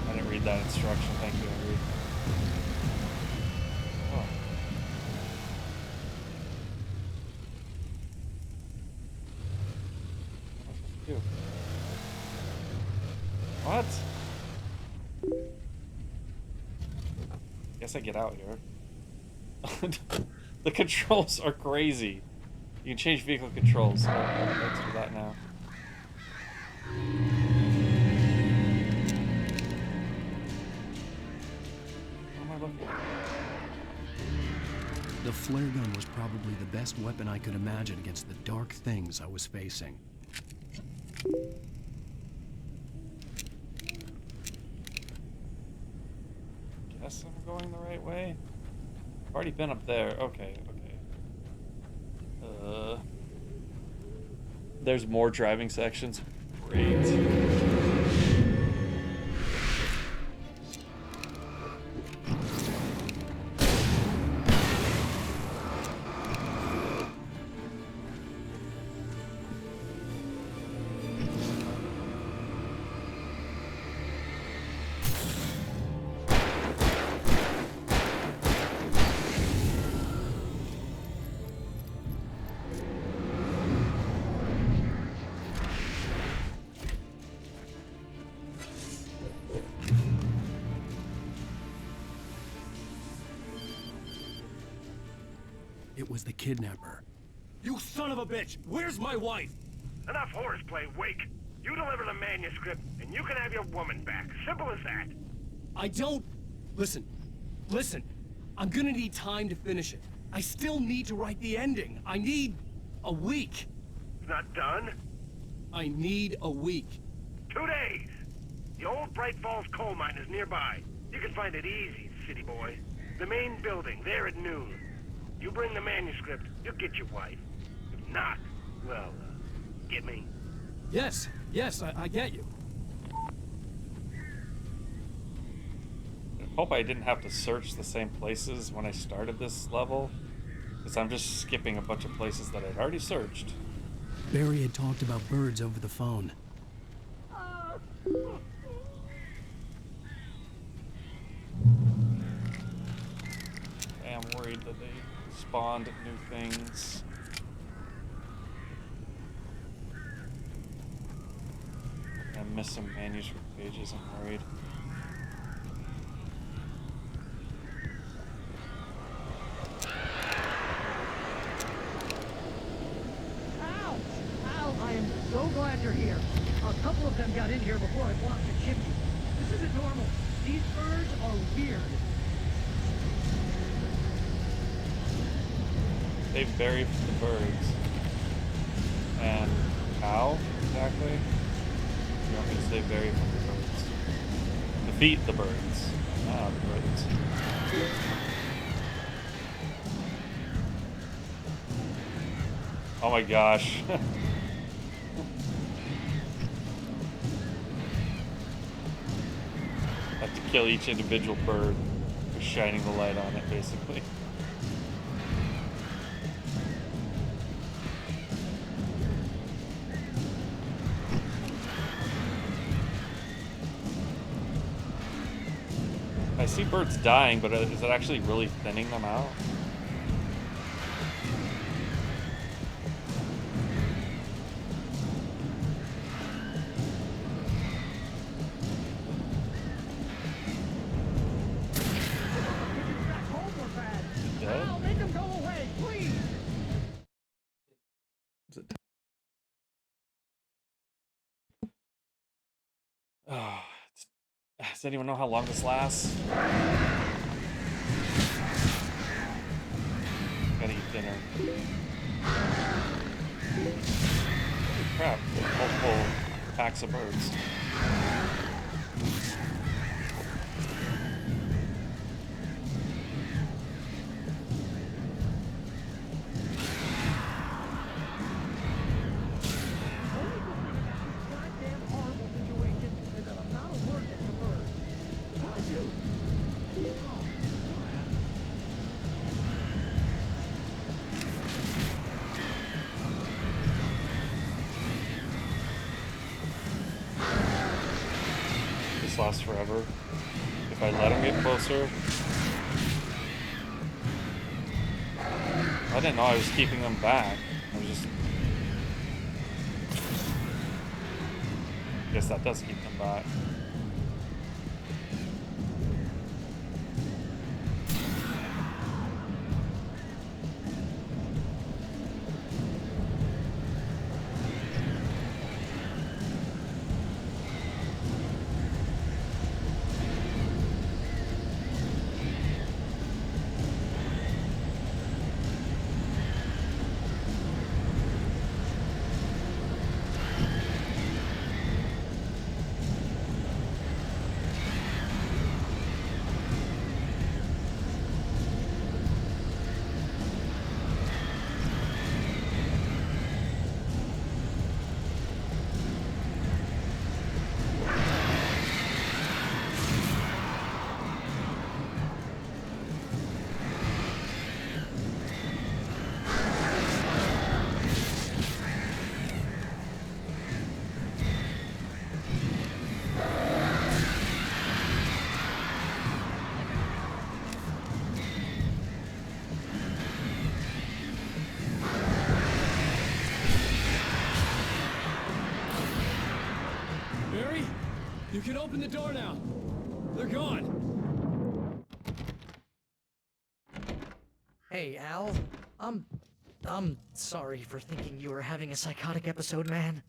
I didn't read that instruction. Thank you, Henry. Oh. What? Guess I get out here. The controls are crazy. You can change vehicle controls. Let's do that now. What am I looking at? The flare gun was probably the best weapon I could imagine against the dark things I was facing. Guess I'm going the right way. I've already been up there. Okay, okay. There's more driving sections. Great. It was the kidnapper. You son of a bitch! Where's my wife? Enough horseplay, Wake. You deliver the manuscript, and you can have your woman back. Simple as that. I don't... Listen. I'm gonna need time to finish it. I still need to write the ending. I need a week. Not done? I need a week. 2 days. The old Bright Falls coal mine is nearby. You can find it easy, city boy. The main building, there at noon. You bring the manuscript, you'll get your wife. If not, well, get me? Yes, I get you. I hope I didn't have to search the same places when I started this level, because I'm just skipping a bunch of places that I'd already searched. Barry had talked about birds over the phone. I'm worried that they spawned new things. I missed some manuscript pages, I'm worried. Ow! I am so glad you're here. A couple of them got in here before I blocked the chimney. This isn't normal. These birds are weird. They vary from the birds. And how, exactly? You want me to say vary from the birds? Defeat the birds. Ah, the birds. Oh my gosh. Have to kill each individual bird for shining the light on it, basically. I see birds dying, but is it actually really thinning them out? Dead? I'll make them go away, please! Oh, does anyone know how long this lasts? Gotta eat dinner. Holy crap, multiple packs of birds. This lasts forever. If I let him get closer. I didn't know I was keeping them back. I was just... Guess that does keep them back. Barry, you can open the door now. They're gone. Hey, Al. I'm sorry for thinking you were having a psychotic episode, man.